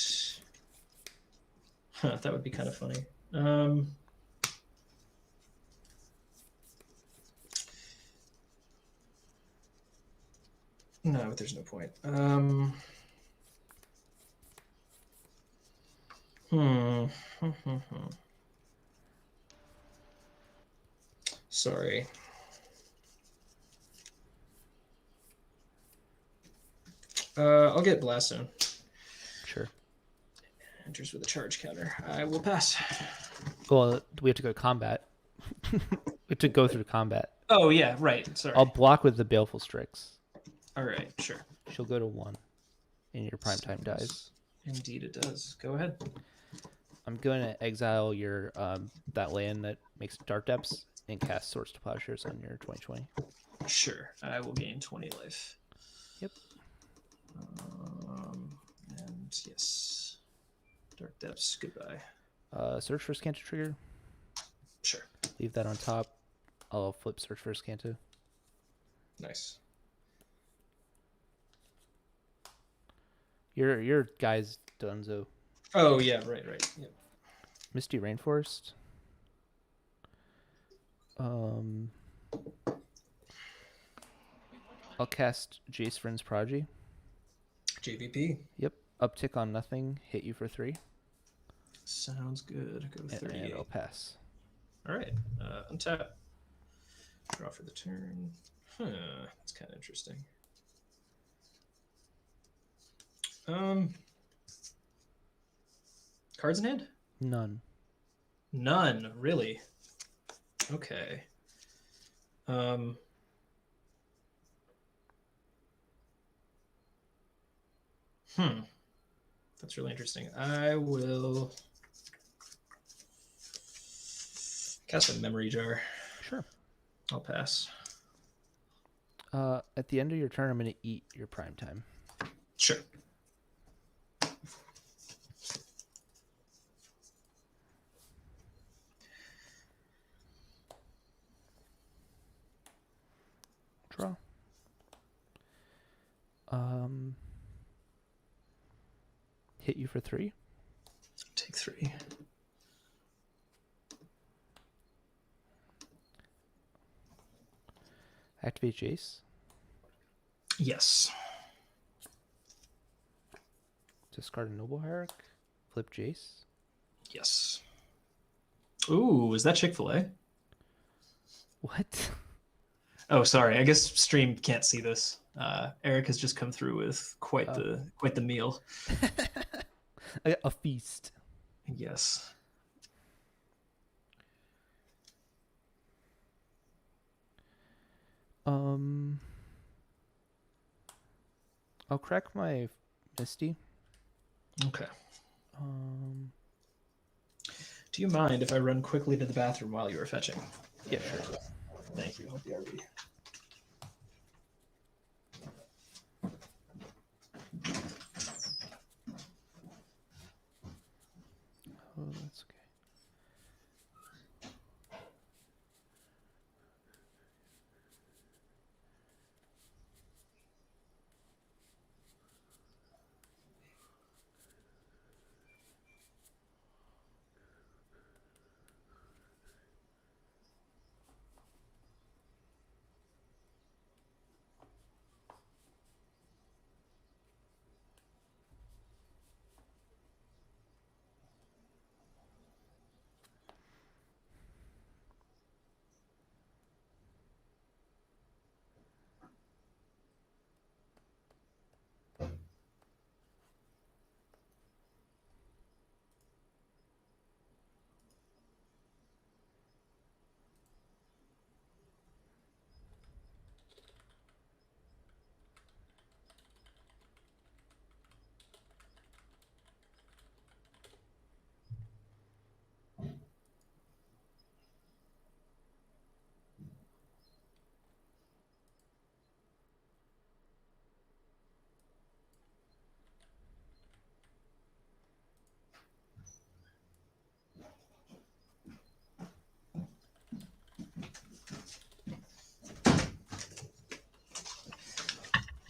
that would be kind of funny. No, but there's no point. Sorry. I'll get Blast Zone. Sure. Enters with a charge counter. I will pass. Well, we have to go to combat. We have to go through combat. Oh, yeah, right. Sorry. I'll block with the Baleful Strix. All right, sure. She'll go to 1. And your Primetime dies. Indeed it does. Go ahead. I'm going to exile your that land that makes Dark Depths and cast Swords to Plowshares on your 2020. Sure. I will gain 20 life. Yep. And yes. Dark Depths, goodbye. Search for Scanto trigger. Sure. Leave that on top. I'll flip Search for Scanto. Nice. Your guy's Dunzo. Oh, yeah, right. Yep. Misty Rainforest. I'll cast Jace Vryn's Prodigy. JVP. Yep. Uptick on nothing. Hit you for 3. Sounds good. Go And 38. I'll pass. All right. Untap. Draw for the turn. That's kind of interesting. Cards in hand? None. None, really. Okay. That's really interesting. I will Cast a memory jar. Sure. I'll pass. At the end of your turn, I'm going to eat your prime time. Sure. Draw. Hit you for 3. Take 3. Activate Jace. Yes. Discard a Noble Hierarch. Flip Jace. Yes. Ooh, is that Chick-fil-A? What? Oh, sorry. I guess stream can't see this. Eric has just come through with quite the meal. A feast. Yes. I'll crack my Misty. Okay. Do you mind if I run quickly to the bathroom while you are fetching? Yeah, sure. Thank you. Hope you are ready. Oh, that's okay.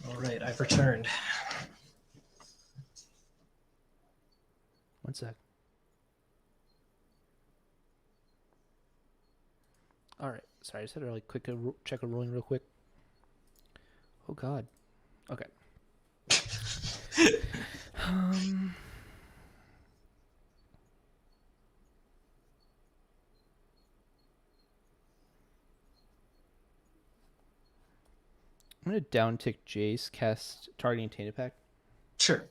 All right, I've returned. One sec. All right. Sorry, I just had to like quick check a rolling real quick. Oh God. Okay. I'm gonna downtick Jace, cast targeting Tainted Pact. Sure.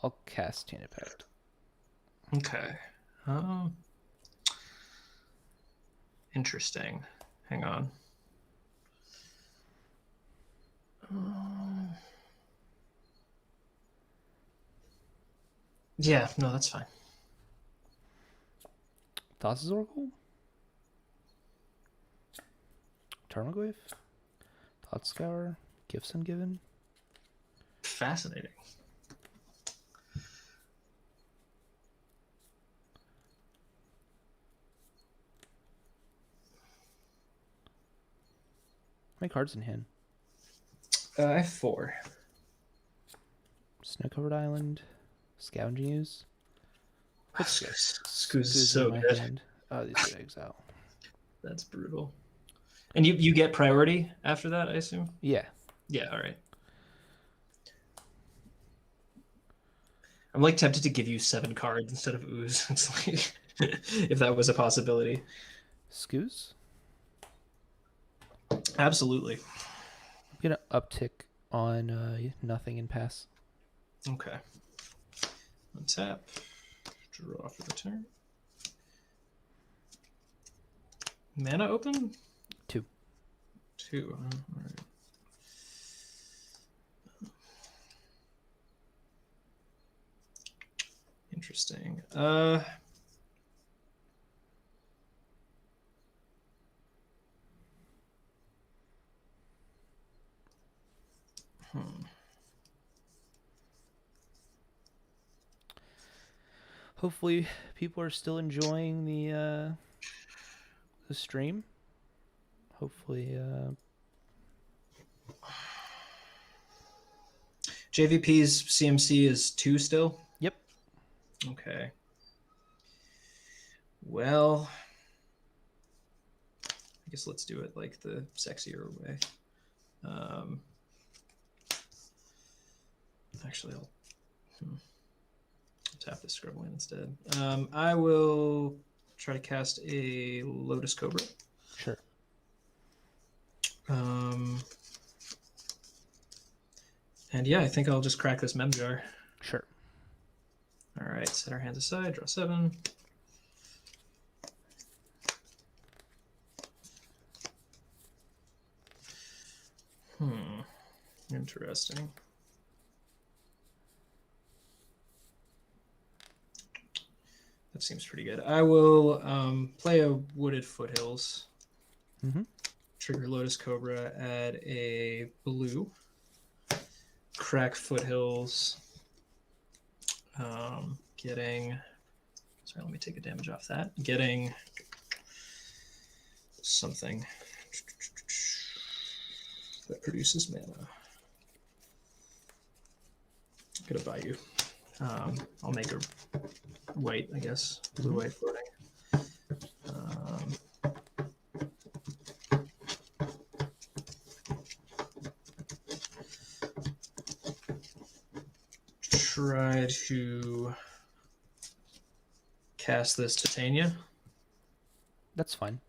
I'll cast Tainted Pact. Okay. Interesting. Hang on. Yeah, no, that's fine. Thassa's Oracle? Tarmogoyf? Thought Scour? Gifts Ungiven? Fascinating. How many cards in hand? I have 4. Snow-Covered Island? Scavenging Ooze? Scoo's so in my good. hand. Oh, these are exile. That's brutal. And you get priority after that, I assume? Yeah. Yeah, all right. I'm like tempted to give you 7 cards instead of ooze. It's like if that was a possibility. Scoos? Absolutely. I'm gonna uptick on nothing and pass. Okay. Untap. Draw for the turn. Mana open? 2. 2. All right. Interesting. Hmm. Hopefully, people are still enjoying the stream. Hopefully, JVP's CMC is 2 still? yep. Okay. Well, I guess let's do it like the sexier way. Actually, I'll tap the Scrubland instead. I will try to cast a Lotus Cobra. Sure. And yeah, I think I'll just crack this Mem Jar. Sure. All right, set our hands aside, draw 7. Interesting. That seems pretty good. I will play a Wooded Foothills. Mm-hmm. Trigger Lotus Cobra, add a blue. Crack Foothills. Getting... Sorry, let me take a damage off that. Getting something that produces mana. I'm gonna buy you. I'll make her white, I guess. Blue-white floating. Try to cast this Titania. That's fine.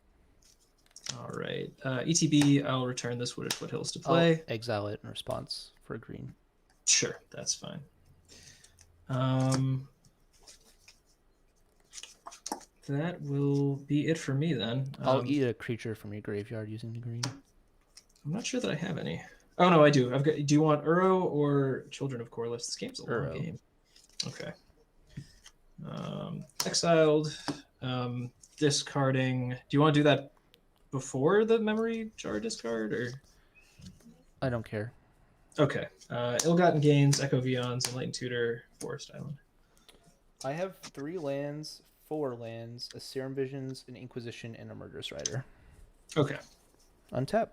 All right. ETB, I'll return this Wooded Foothills to play. I'll exile it in response for green. Sure, that's fine. That will be it for me then. I'll eat a creature from your graveyard using the green. I'm not sure that I have any. Oh no, I do. I've got. Do you want Uro or Children of Corliss? This game's a long Uro. game. Okay. Exiled. Discarding. Do you want to do that before the memory jar discard, or? I don't care. Okay. Ill-Gotten Gains, Echo Vions, Enlightened Tutor, Forest Island. I have 3 lands, 4 lands, a Serum Visions, an Inquisition, and a Murderous Rider. Okay. Untap.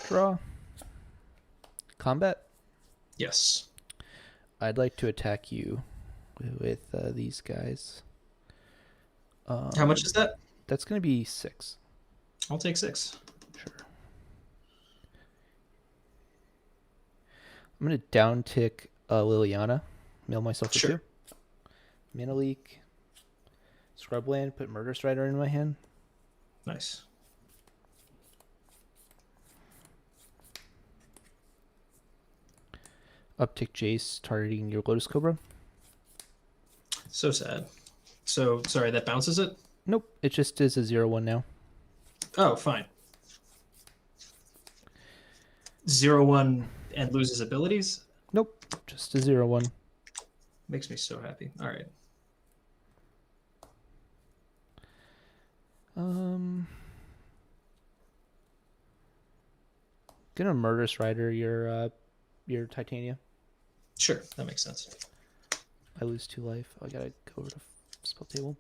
Draw. Combat. Yes. I'd like to attack you with these guys. How much is that? That's going to be 6. I'll take 6. Sure. I'm going to down tick Liliana. Mail myself Sure. a 2. Mana Leak. Scrubland. Put Murder Strider in my hand. Nice. Uptick Jace targeting your Lotus Cobra. So sad. So, sorry, that bounces it? Nope. It just is a 0/1 now. Oh, fine. 0/1 and loses abilities? Nope. Just a 0/1. Makes me so happy. All right. Gonna Murderous Rider your Titania. Sure, that makes sense. I lose 2 life. I gotta go over to spell table.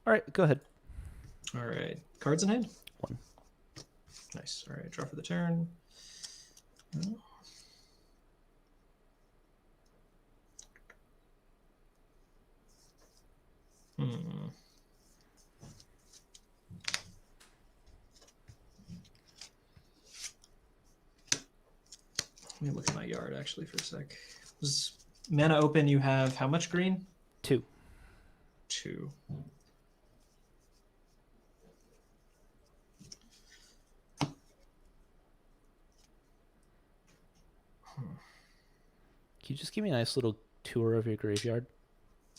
All right, go ahead. All right. Cards in hand? 1. Nice. All right, draw for the turn. Let me look at my yard actually for a sec. Was mana open, you have how much green? 2. 2. Can you just give me a nice little tour of your graveyard?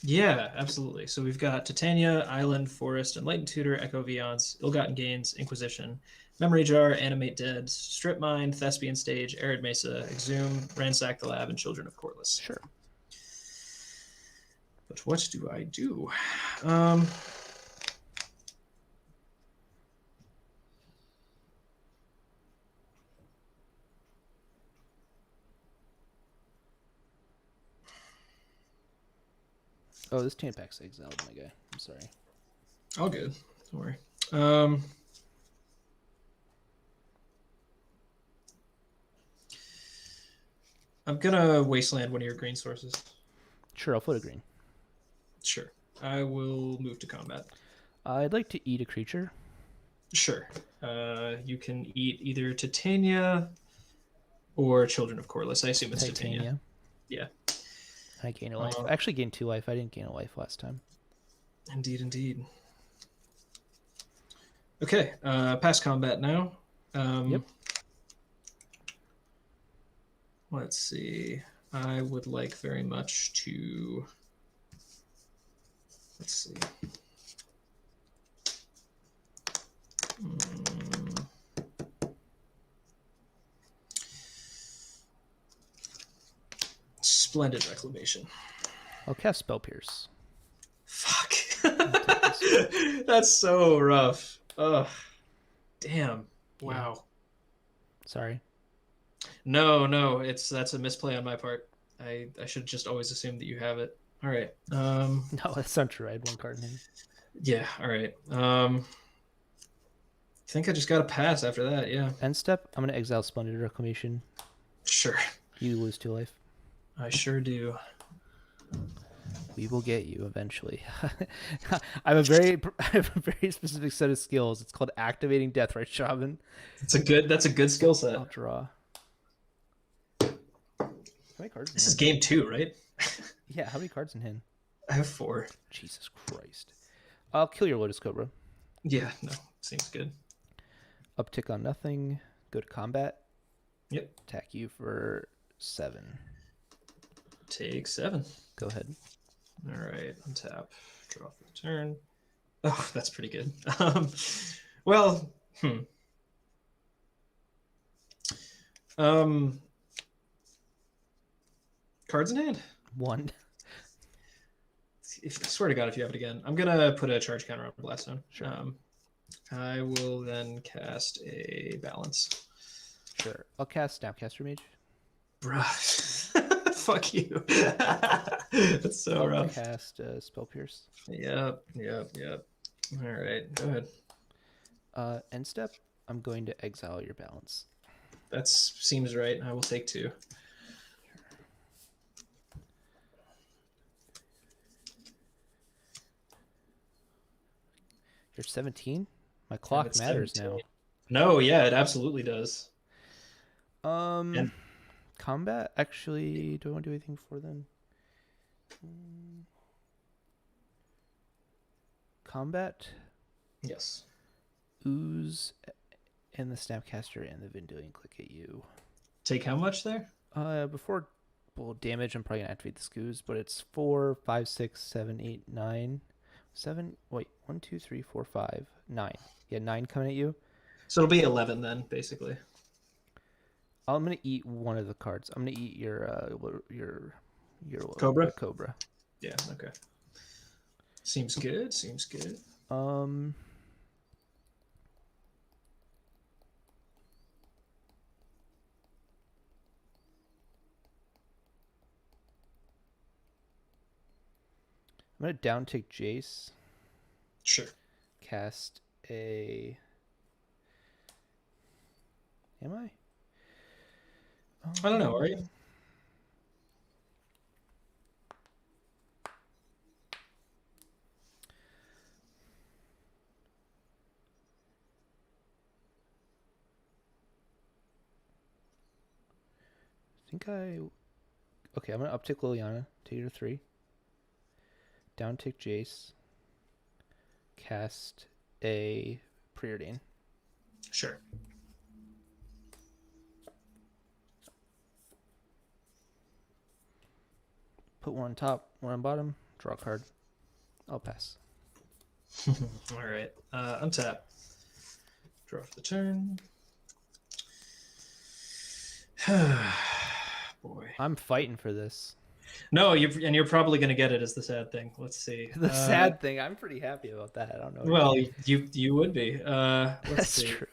Yeah, absolutely. So we've got Titania, Island, Forest, Enlightened Tutor, Echo Viance, Ill-Gotten Gains, Inquisition, Memory Jar, Animate Dead, Strip Mine, Thespian Stage, Arid Mesa, Exhume, Ransack the Lab, and Children of Corliss. Sure. But what do I do? Oh, this tan pack's exiled, my guy. I'm sorry. All good. Don't worry. I'm gonna wasteland one of your green sources. Sure, I'll float a green. Sure. I will move to combat. I'd like to eat a creature. Sure. You can eat either Titania or Children of Corliss. I assume it's Titania. Yeah. I gain a life. I actually gained 2 life. I didn't gain a life last time. Indeed, indeed. Okay, past combat now. Yep. Let's see. I would like very much to. Let's see. Splendid Reclamation. I'll cast Spell Pierce. Fuck. That's so rough. Ugh. Damn. Wow. Sorry. No, that's a misplay on my part. I should just always assume that you have it. All right. No, that's not true. I had 1 card in hand. Yeah, all right. I think I just got to pass after that, yeah. End step, I'm going to exile Splendid Reclamation. Sure. You lose 2 life. I sure do. We will get you eventually. I have a very specific set of skills. It's called Activating Deathrite Shaman. That's a good skill set. I'll draw. How many cards in This is hand? game 2, right? Yeah, how many cards in hand? I have 4. Jesus Christ. I'll kill your Lotus Cobra. Yeah, no, seems good. Uptick on nothing. Go to combat. Yep. Attack you for 7. Take 7. Go ahead. All right, untap. Draw for the turn. Oh, that's pretty good. Well, cards in hand. 1. I swear to God, if you have it again, I'm gonna put a charge counter on Blaststone. Sure. I will then cast a balance. Sure. I'll cast Snapcaster Mage. Bruh. Fuck you. That's so I'll rough. cast Spell Pierce. Yep. All right, go ahead. End step, I'm going to exile your balance. That seems right. I will take 2. You're 17? My clock It's matters 17. No, yeah, it absolutely does. now. And- Combat? Actually, do I want to do anything before then? Combat, Yes. Ooze, and the Snapcaster and the Vendilion click at you. Take how much there? Before damage, I'm probably gonna activate the Scooze, but it's 4, 5, 6, 7, 8, 9, 7. Wait, 1, 2, 3, 4, 5, 9. Yeah, 9 coming at you. So it'll be 11 then, basically. I'm gonna eat one of the cards. I'm gonna eat your Cobra? Cobra. Yeah. Okay. Seems good. I'm gonna down take Jace. Sure. Cast a. Am I? I don't know. Are you? Okay, I'm gonna uptick Liliana. Take her to 3. Down tick Jace. Cast a Preordain. Sure. Put 1 on top, 1 on bottom. Draw a card. I'll pass. All right. Untap. Draw for the turn. Boy. I'm fighting for this. No, you're probably gonna get it. Is the sad thing. Let's see. The sad thing. I'm pretty happy about that. I don't know. Well, you would be. Let's That's see. true.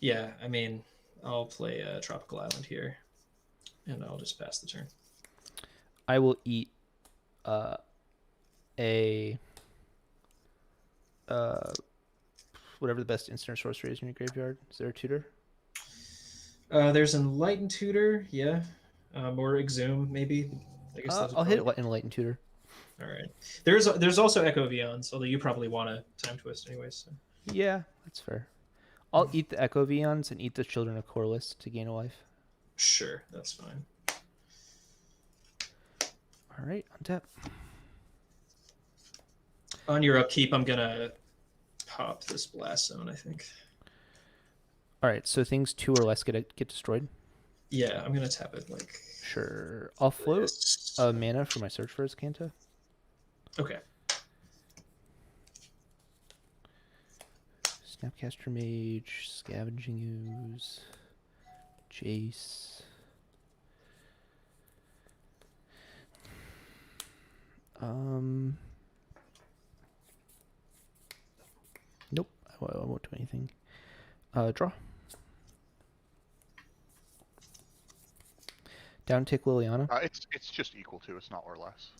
Yeah, I mean, I'll play Tropical Island here. And I'll just pass the turn. I will eat a whatever the best instant sorcery is in your graveyard. Is there a tutor? There's Enlightened Tutor, yeah. Or Exhume, maybe. I guess those I'll would hit probably... it in Enlightened Tutor. All right. There's also Echo Vions, although you probably want a Time Twist anyways. So. Yeah, that's fair. I'll eat the Echo Vions and eat the Children of Corliss to gain a life. Sure, that's fine. All right, untap. On your upkeep, I'm gonna pop this Blast Zone, I think. All right, so things 2 or less get destroyed. Yeah, I'm gonna tap it like. Sure. I'll float this. a mana for my Search for Azcanta. Okay. Snapcaster Mage, Scavenging Ooze, Jace. Nope, I won't do anything. Draw. Down tick Liliana. It's just equal to. It's not or less.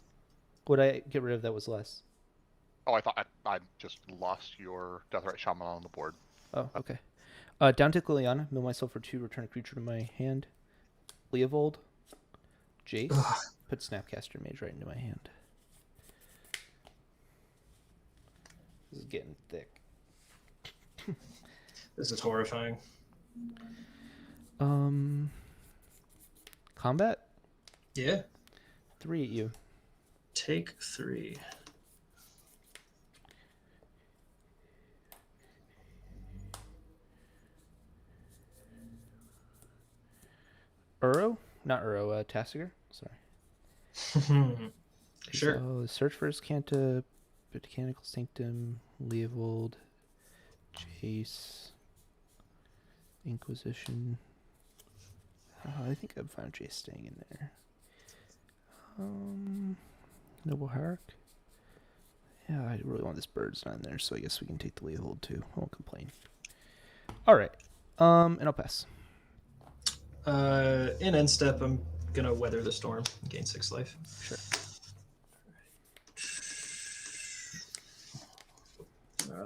Would I get rid of that was less? Oh, I thought I just lost your Deathrite Shaman on the board. Oh, okay. Down tick Liliana. Mill myself for 2. Return a creature to my hand. Leovold. Jace. Ugh. Put Snapcaster Mage right into my hand. This is getting thick. This is horrifying. Combat? Yeah. 3 at you. Take 3. Uro? Not Uro, Tassiger. Sorry. Sure. So, Search for Azcanta, Botanical Sanctum, Leovold, Jace, Inquisition. I think I'm fine with Jace staying in there. Noble Hierarch. Yeah, I really want this bird's not in there, so I guess we can take the Leovold too. I won't complain. All right. And I'll pass. In end step, I'm gonna weather the storm and gain 6 life. Sure.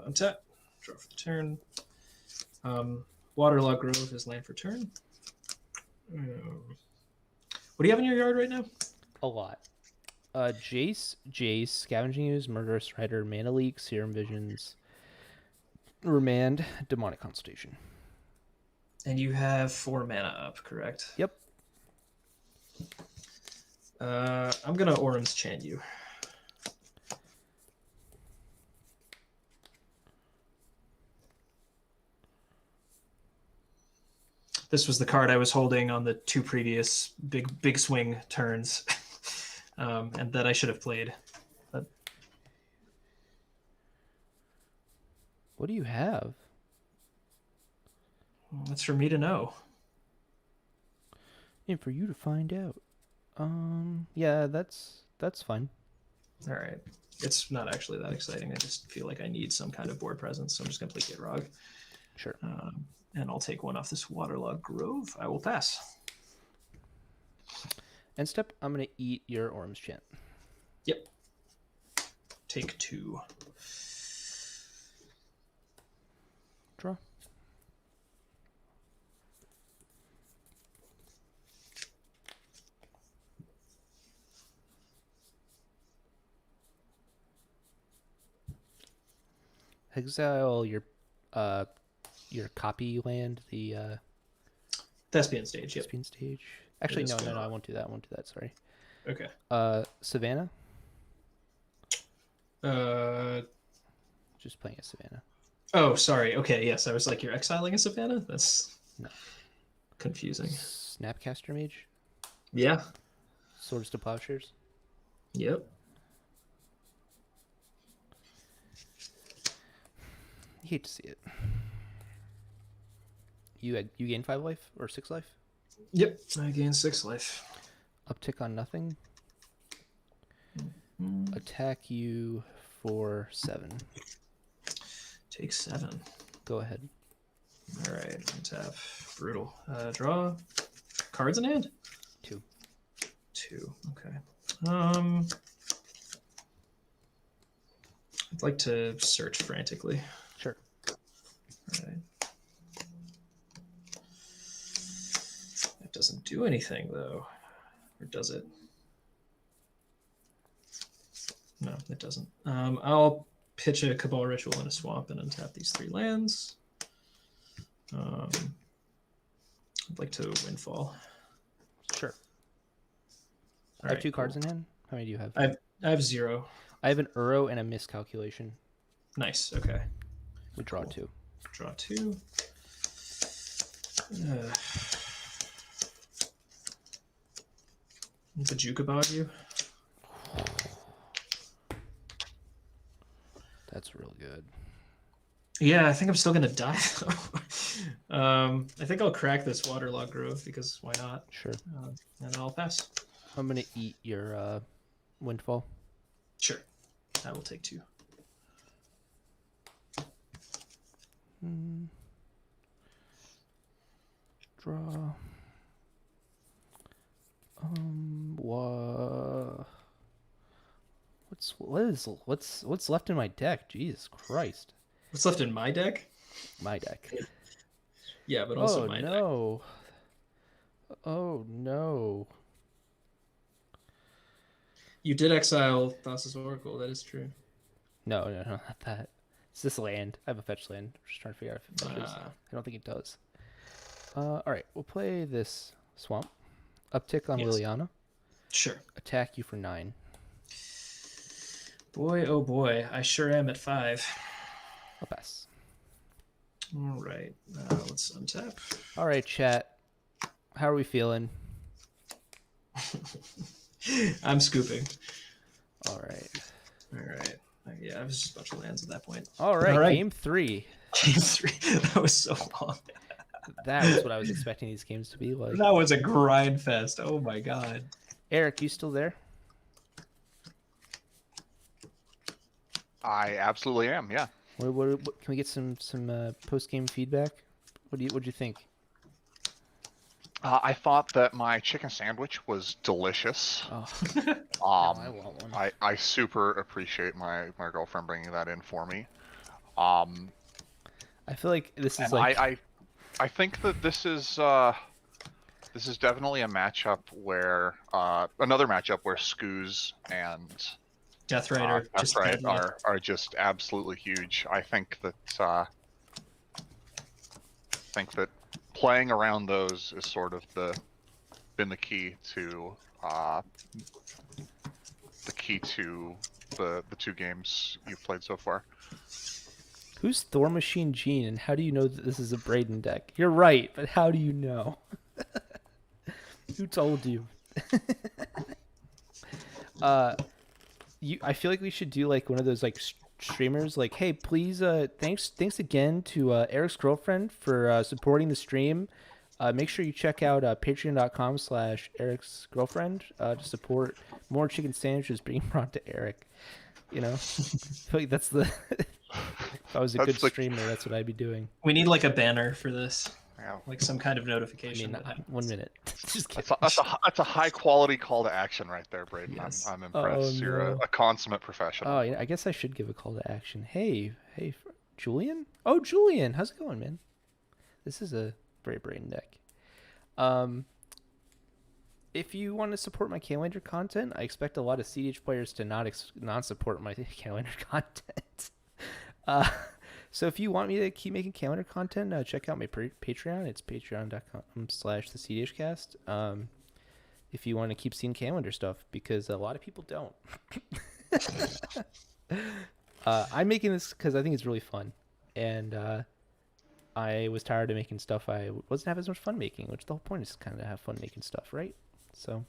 Untap. Draw for the turn. Waterlog Grove is land for turn. What do you have in your yard right now? A lot. Jace, Scavenging Ooze, Murderous Rider, Mana Leak, Serum Visions, Remand, Demonic Consultation. And you have 4 mana up, correct? Yep. I'm gonna Orim's Chant you. This was the card I was holding on the 2 previous big swing turns, and that I should have played. But... What do you have? That's for me to know. And for you to find out. Yeah, that's fine. All right. It's not actually that exciting. I just feel like I need some kind of board presence, so I'm just gonna play Gitrog. Sure. And I'll take 1 off this Waterlog Grove. I will pass. End step, I'm going to eat your Orim's Chant. Yep. Take 2. Draw. Exile your copy land, the Thespian Stage, yep. Thespian Stage. Actually, no, I won't do that. I won't do that. Sorry. Okay. Savannah. Just playing a Savannah. Oh, sorry. Okay, yes. I was like, you're exiling a Savannah? That's no. Confusing. Snapcaster Mage. Yeah. Swords to Plowshares. Yep. You hate to see it. You gain 5 life or 6 life? Yep. I gain 6 life. Uptick on nothing. Attack you for 7. Take 7. Go ahead. All right, tap. Brutal. Draw. Cards in hand? 2. 2. Okay. I'd like to search frantically. Sure. All right. That doesn't do anything though, or does it? No, it doesn't. I'll pitch a Cabal Ritual in a swamp and untap these 3 lands. I'd like to Windfall. Sure. I All have right, 2 cards cool. in hand. How many do you have? I have 0. I have an Uro and a miscalculation. Nice. Okay. We draw Cool. 2. Draw 2. Bajuka Baju. That's real good. Yeah, I think I'm still gonna die though. I think I'll crack this Waterlog Grove because why not? Sure. And I'll pass. I'm gonna eat your Windfall. Sure. I will take 2. Draw. What's left in my deck? Jesus Christ. What's left in my deck? My deck. Yeah, but also Oh my deck. no. Oh no. You did exile Thassa's Oracle, that is true. No, not that. It's this land. I have a fetch land. I'm just trying to figure out if it fetches. I don't think it does. Alright, we'll play this swamp. Uptick on Yes. Liliana. Sure. Attack you for 9. Boy, oh boy, I sure am at 5. I'll pass. All right, let's untap. Alright, chat. How are we feeling? I'm scooping. Alright. All right. Yeah, it was just a bunch of lands at that point. Alright, game 3. Game 3. That was so long. That was what I was expecting these games to be like. That was a grind fest. Oh my god. Eric, you still there? I absolutely am. Yeah. What can we get some post game feedback? What'd you think? I thought that my chicken sandwich was delicious. Oh, I want one. I super appreciate my girlfriend bringing that in for me. I feel like this is like I think that this is definitely a matchup where another matchup where Skoos and Death Rider That's right, deadly. are just absolutely huge. I think that playing around those is sort of been the key to the 2 games you've played so far. who's Thor Machine Gene, and how do you know that this is a Braden deck? You're right, but how do you know? Who told you? I feel like we should do like one of those like streamers, like, hey, please, thanks again to Eric's girlfriend for supporting the stream. Make sure you check out patreon.com/Eric's girlfriend to support more chicken sandwiches being brought to Eric. You know, I feel like that's the. If I was a good streamer, that's what I'd be doing. We need like a banner for this. Yeah. Like some kind of notification. I mean, 1 minute. Just kidding. That's a high quality call to action right there, Braden. Yes. I'm impressed. Oh, You're no. a consummate professional. Oh, yeah, I guess I should give a call to action. Hey, Julian? Oh, Julian, how's it going, man? This is a very Braden deck. If you want to support my Highlander content, I expect a lot of CDH players to not support my Highlander content. So if you want me to keep making Highlander content, check out my Patreon. It's patreon.com/thecdhcast. If you want to keep seeing Highlander stuff, because a lot of people don't. I'm making this because I think it's really fun, and I was tired of making stuff I wasn't having as much fun making, which the whole point is kind of have fun making stuff, right? So,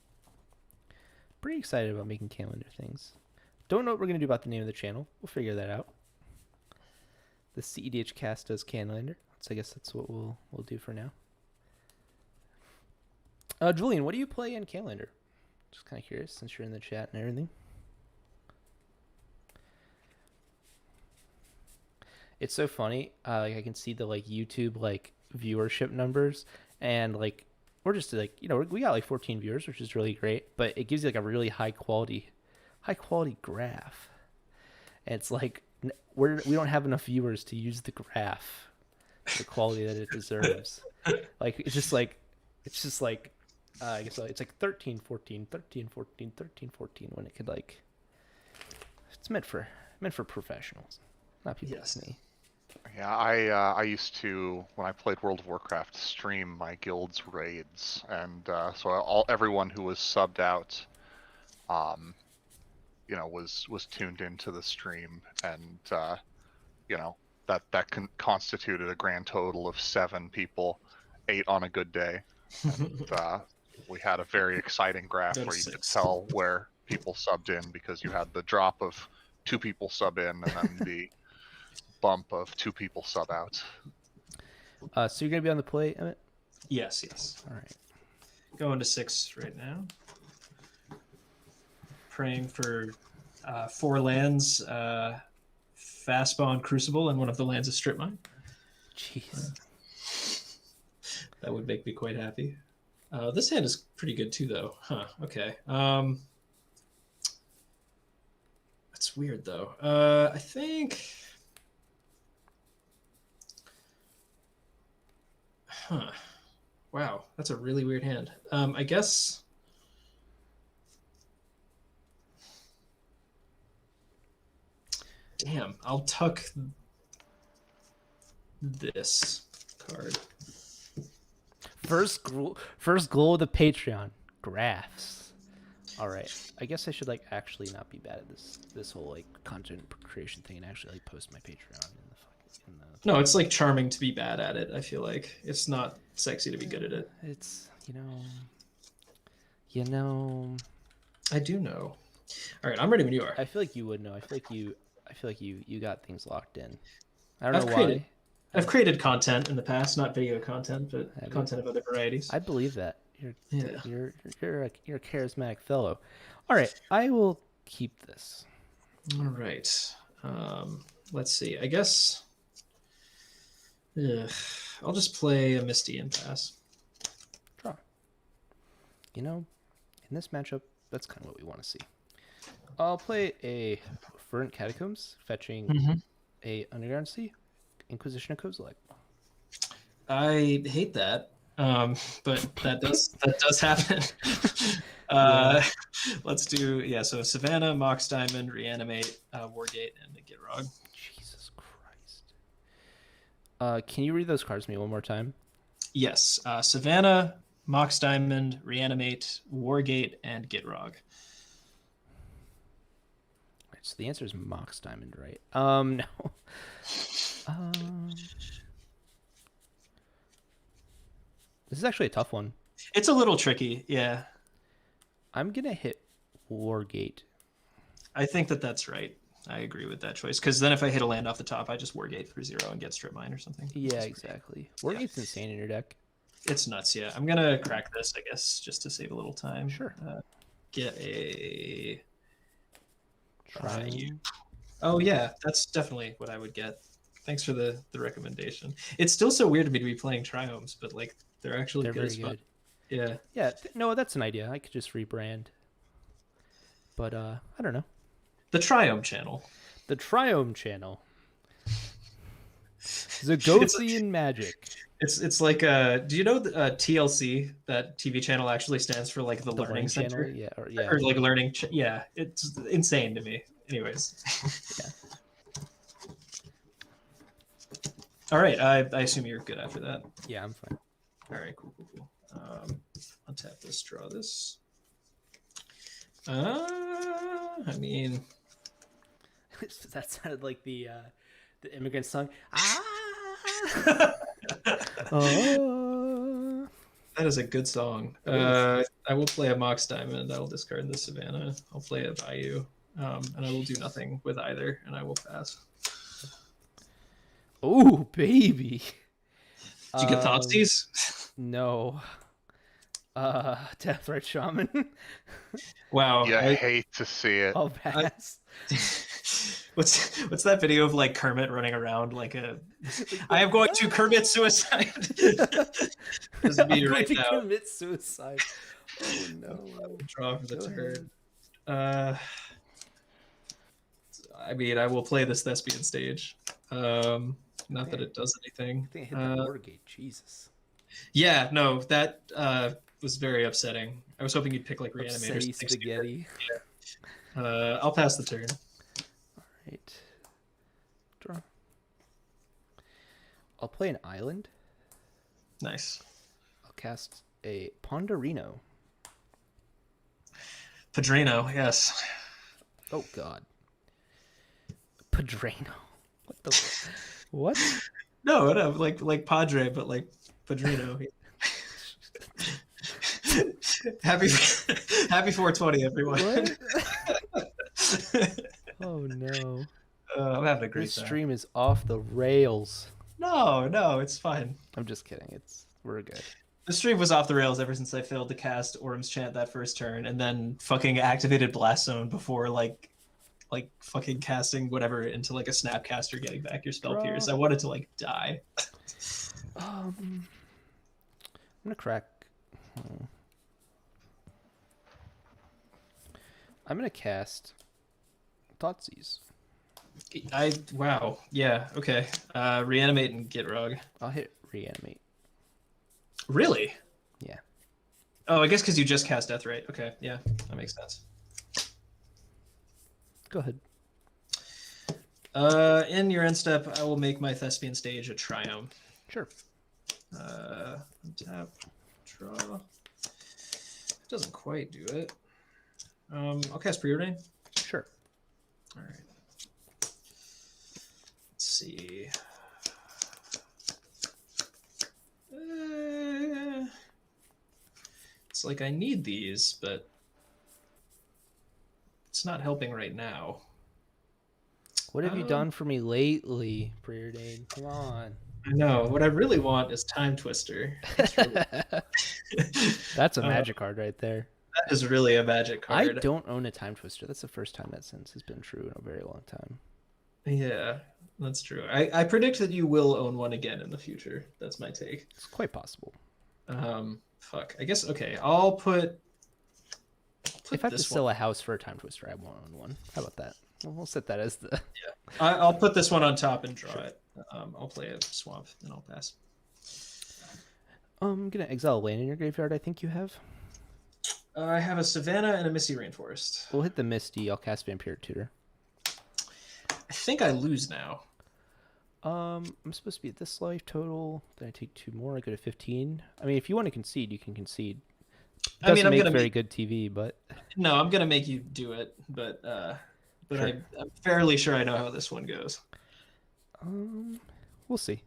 pretty excited about making Highlander things. Don't know what we're going to do about the name of the channel. We'll figure that out. The CEDH cast does Highlander. So I guess that's what we'll do for now. Julian, what do you play in Highlander? Just kind of curious since you're in the chat and everything. It's so funny. Like I can see the like YouTube like viewership numbers, and like we're just like, we got like 14 viewers, which is really great, but it gives you like a really high quality graph. And it's like we don't have enough viewers to use the graph the quality that it deserves. Like it's just like I guess it's like 13 14 13 14 13 14 when it could like it's meant for professionals, not people Yes. like me. Yeah, I used to, when I played World of Warcraft, stream my guild's raids, and so everyone who was subbed out, was tuned into the stream, and that constituted a grand total of 7 people, 8 on a good day, and we had a very exciting graph Go to where you could 6. tell where people subbed in because you had the drop of 2 people sub in and then the bump of 2 people sub out. So you're gonna be on the play, Emmett? Yes. All right. Going to 6 right now. Praying for 4 lands, fast spawn Crucible, and one of the lands is Strip Mine. Jeez. That would make me quite happy. This hand is pretty good too, though. Huh. Okay. That's weird, though. I think. Huh. Wow, that's a really weird hand. I guess. Damn, I'll tuck this card. First goal of the Patreon, graphs. All right, I guess I should like actually not be bad at this whole like content creation thing and actually like post my Patreon in the. No, it's like charming to be bad at it. I feel like it's not sexy to be good at it. It's you know. I do know. All right, I'm ready when you are. I feel like you would know. I feel like you got things locked in. I don't know created, why. I've created content in the past, not video content, but Have you? content of other varieties. I believe that. Yeah. You're a charismatic fellow. All right, I will keep this. All right. Let's see. I guess I'll just play a Misty and pass. Draw. In this matchup, that's kind of what we want to see. I'll play a Verdant Catacombs, fetching a Underground Sea, Inquisition of Kozilek. I hate that, but that does happen. Let's do So Savannah, Mox Diamond, Reanimate, Wargate, and the Gitrog. Jesus Christ! Can you read those cards to me one more time? Yes, Savannah, Mox Diamond, Reanimate, Wargate, and Gitrog. So the answer is Mox Diamond, right? No. This is actually a tough one. It's a little tricky, yeah. I'm gonna hit Wargate. I think that's right. I agree with that choice, because then if I hit a land off the top, I just Wargate for 0 and get Strip Mine or something. Yeah, exactly. Wargate's insane in your deck. It's nuts, yeah. I'm gonna crack this, I guess, just to save a little time. Sure. Get a Try. Oh yeah, that's definitely what I would get. Thanks for the recommendation. It's still so weird to me to be playing Triomes, but like they're actually They're good very as fun. good. Yeah. Yeah. No, that's an idea. I could just rebrand. But I don't know. The Triome channel. The Triome channel. Zagothian magic. It's like do you know TLC, that TV channel actually stands for like the learning center? channel? Yeah, yeah. Or like learning yeah, it's insane to me. Anyways. Yeah. All right, I assume you're good after that. Yeah, I'm fine. All right, cool. Untap this, draw this. I mean, that sounded like the immigrant song. Oh. that is a good song. I will play a Mox Diamond. I will discard the Savannah. I'll play a Bayou, and I will do nothing with either, and I will pass. Oh, baby. Did you get Thoughtseize? No. Deathrite Shaman. Wow. I hate to see it. I'll pass. What's that video of like Kermit running around like a I am going to commit suicide. This would be I'm going right to now. commit suicide. Oh no. Draw for the Go turn. ahead. I mean, I will play this thespian stage. Not that it does anything. I think I hit that board gate. Jesus. Yeah, no, that was very upsetting. I was hoping you'd pick like reanimator. or Upsetty something spaghetti. stupid. I'll pass the turn. Right. Draw. I'll play an island. Nice. I'll cast a Ponderino. Padrino, yes. Oh God. Padrino. What the? What? No, like Padre, but like Padrino. happy 420, everyone. What? Oh no. I'm having a great This time. stream is off the rails. No, it's fine. I'm just kidding. We're good. The stream was off the rails ever since I failed to cast Orm's Chant that first turn, and then fucking activated Blast Zone before like fucking casting whatever into like a Snapcaster, getting back your spell pierce. I wanted to like die. I'm gonna crack. I'm gonna cast Thoughtseize. Wow. Yeah. Okay. Reanimate and Gitrog. I'll hit reanimate. Really? Yeah. Oh, I guess because you just cast Death Ray. Okay. Yeah, that makes sense. Go ahead. In your end step, I will make my Thespian stage a Triumph. Sure. Tap, draw. Doesn't quite do it. I'll cast Preordain. Sure. All right. Let's see. It's like I need these, but it's not helping right now. What have you done for me lately, Preordain? Come on. I know. What I really want is Time Twister. That's a magic card right there. That is really a magic card. I don't own a Time Twister. That's the first time that sentence has been true in a very long time. Yeah, that's true. I predict that you will own one again in the future. That's my take. It's quite possible. Fuck. I guess, okay, I'll put If I have to this sell a house for a Time Twister, I won't own one. How about that? We'll set that as the... Yeah. I'll put this one on top and draw it. I'll play a swamp, and I'll pass. I'm going to exile a land in your graveyard, I think you have. I have a Savannah and a Misty Rainforest. We'll hit the Misty. I'll cast Vampiric Tutor. I think I lose now. I'm supposed to be at this life total. Then I take 2 more. I go to 15. I mean, if you want to concede, you can concede. Doesn't I mean, I'm make gonna very good TV, but... No, I'm going to make you do it, but sure. I'm fairly sure I know how this one goes. We'll see.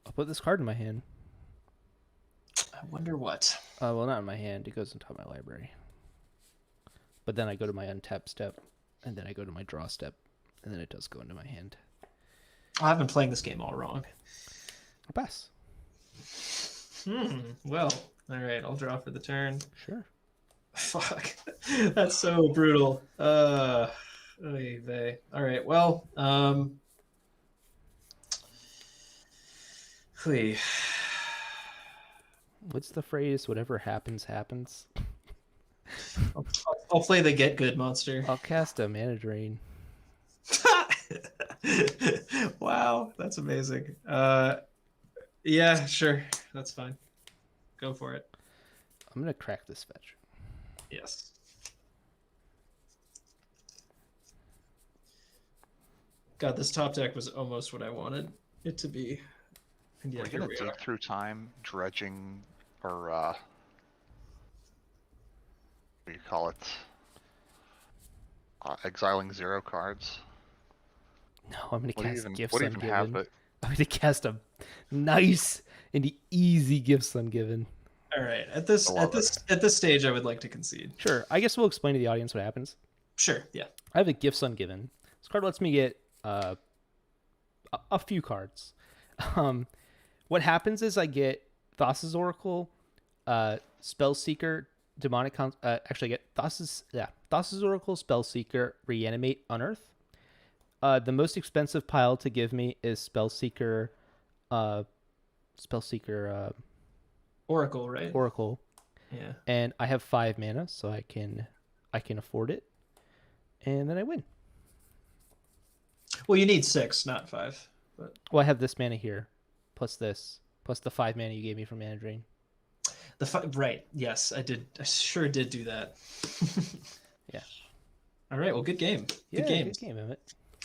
I'll put this card in my hand. I wonder what. Well, not in my hand. It goes on top of my library. But then I go to my untap step, and then I go to my draw step, and then it does go into my hand. I've been playing this game all wrong. I'll pass. Well, all right. I'll draw for the turn. Sure. Fuck. That's so brutal. Oy vey. All right. Well, hui. What's the phrase? Whatever happens, happens. I'll play the Get Good monster. I'll cast a Mana Drain. Wow, that's amazing. Yeah, sure. That's fine. Go for it. I'm going to crack this fetch. Yes. God, this top deck was almost what I wanted it to be. And yeah, We're here gonna we dig are. through time, dredging, or what do you call it? Exiling 0 cards. No, I'm going to What do you cast even, Gifts what do you even have Ungiven. that? I'm going to cast a nice and easy Gifts Ungiven. All right. At this stage, I would like to concede. Sure. I guess we'll explain to the audience what happens. Sure. Yeah. I have a Gifts Ungiven. This card lets me get a few cards. Um, what happens is I get Thassa's Oracle, Spellseeker, actually, I get Thassa's Oracle, Spellseeker, Reanimate, Unearth. The most expensive pile to give me is Spellseeker, uh, Oracle, right? Oracle, Yeah. and I have 5 mana, so I can afford it, and then I win. Well, you need 6, not 5. But Well, I have this mana here, plus this, plus the 5 mana you gave me from Mana Drain. right. Yes, I did. I sure did do that. Yeah. All right. Well, good game. Good game. Good game, Emmett.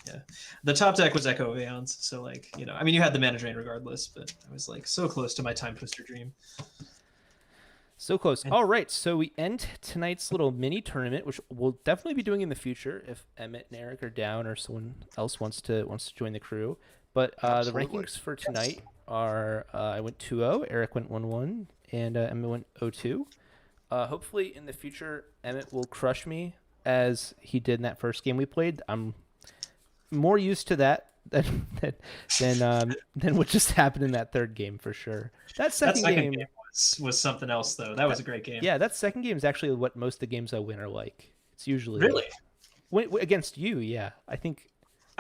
Yeah. The top deck was Echo of Aeons, so like, I mean, you had the Mana Drain regardless, but I was like so close to my Time Twister dream. So close. All right, so we end tonight's little mini tournament, which we'll definitely be doing in the future if Emmett and Eric are down or someone else wants to join the crew. But the Absolutely. rankings for tonight are I went 2-0, Eric went 1-1, and Emmett went 0-2. Hopefully in the future, Emmett will crush me as he did in that first game we played. I'm more used to that than what just happened in that third game for sure. That second game was something else though. That was a great game. Yeah, that second game is actually what most of the games I win are like. It's usually Really? Against you. Yeah, I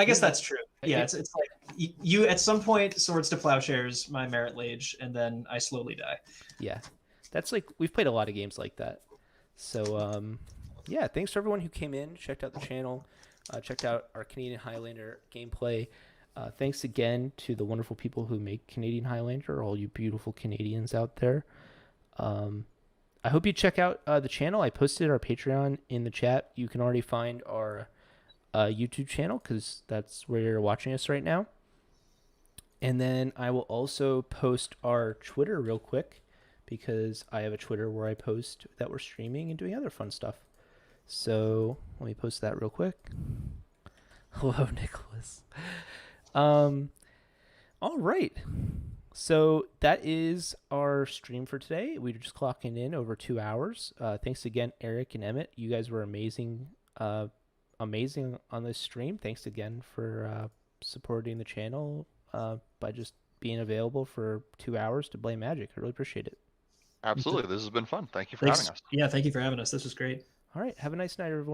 guess that's true. Yeah, it's like you at some point Swords to Plowshares, my Merit Lage, and then I slowly die. Yeah, that's like we've played a lot of games like that. So yeah, thanks to everyone who came in, checked out the channel, checked out our Canadian Highlander gameplay. Thanks again to the wonderful people who make Canadian Highlander, all you beautiful Canadians out there. I hope you check out the channel. I posted our Patreon in the chat. You can already find our YouTube channel because that's where you're watching us right now. And then I will also post our Twitter real quick because I have a Twitter where I post that we're streaming and doing other fun stuff. So let me post that real quick. Hello, Nicholas. All right. So that is our stream for today. We were just clocking in over 2 hours. Thanks again, Eric and Emmett. You guys were amazing on this stream. Thanks again for supporting the channel by just being available for 2 hours to play Magic. I really appreciate it. Absolutely. This has been fun. Thank you for having us. Yeah, thank you for having us. This was great. All right. Have a nice night, everyone.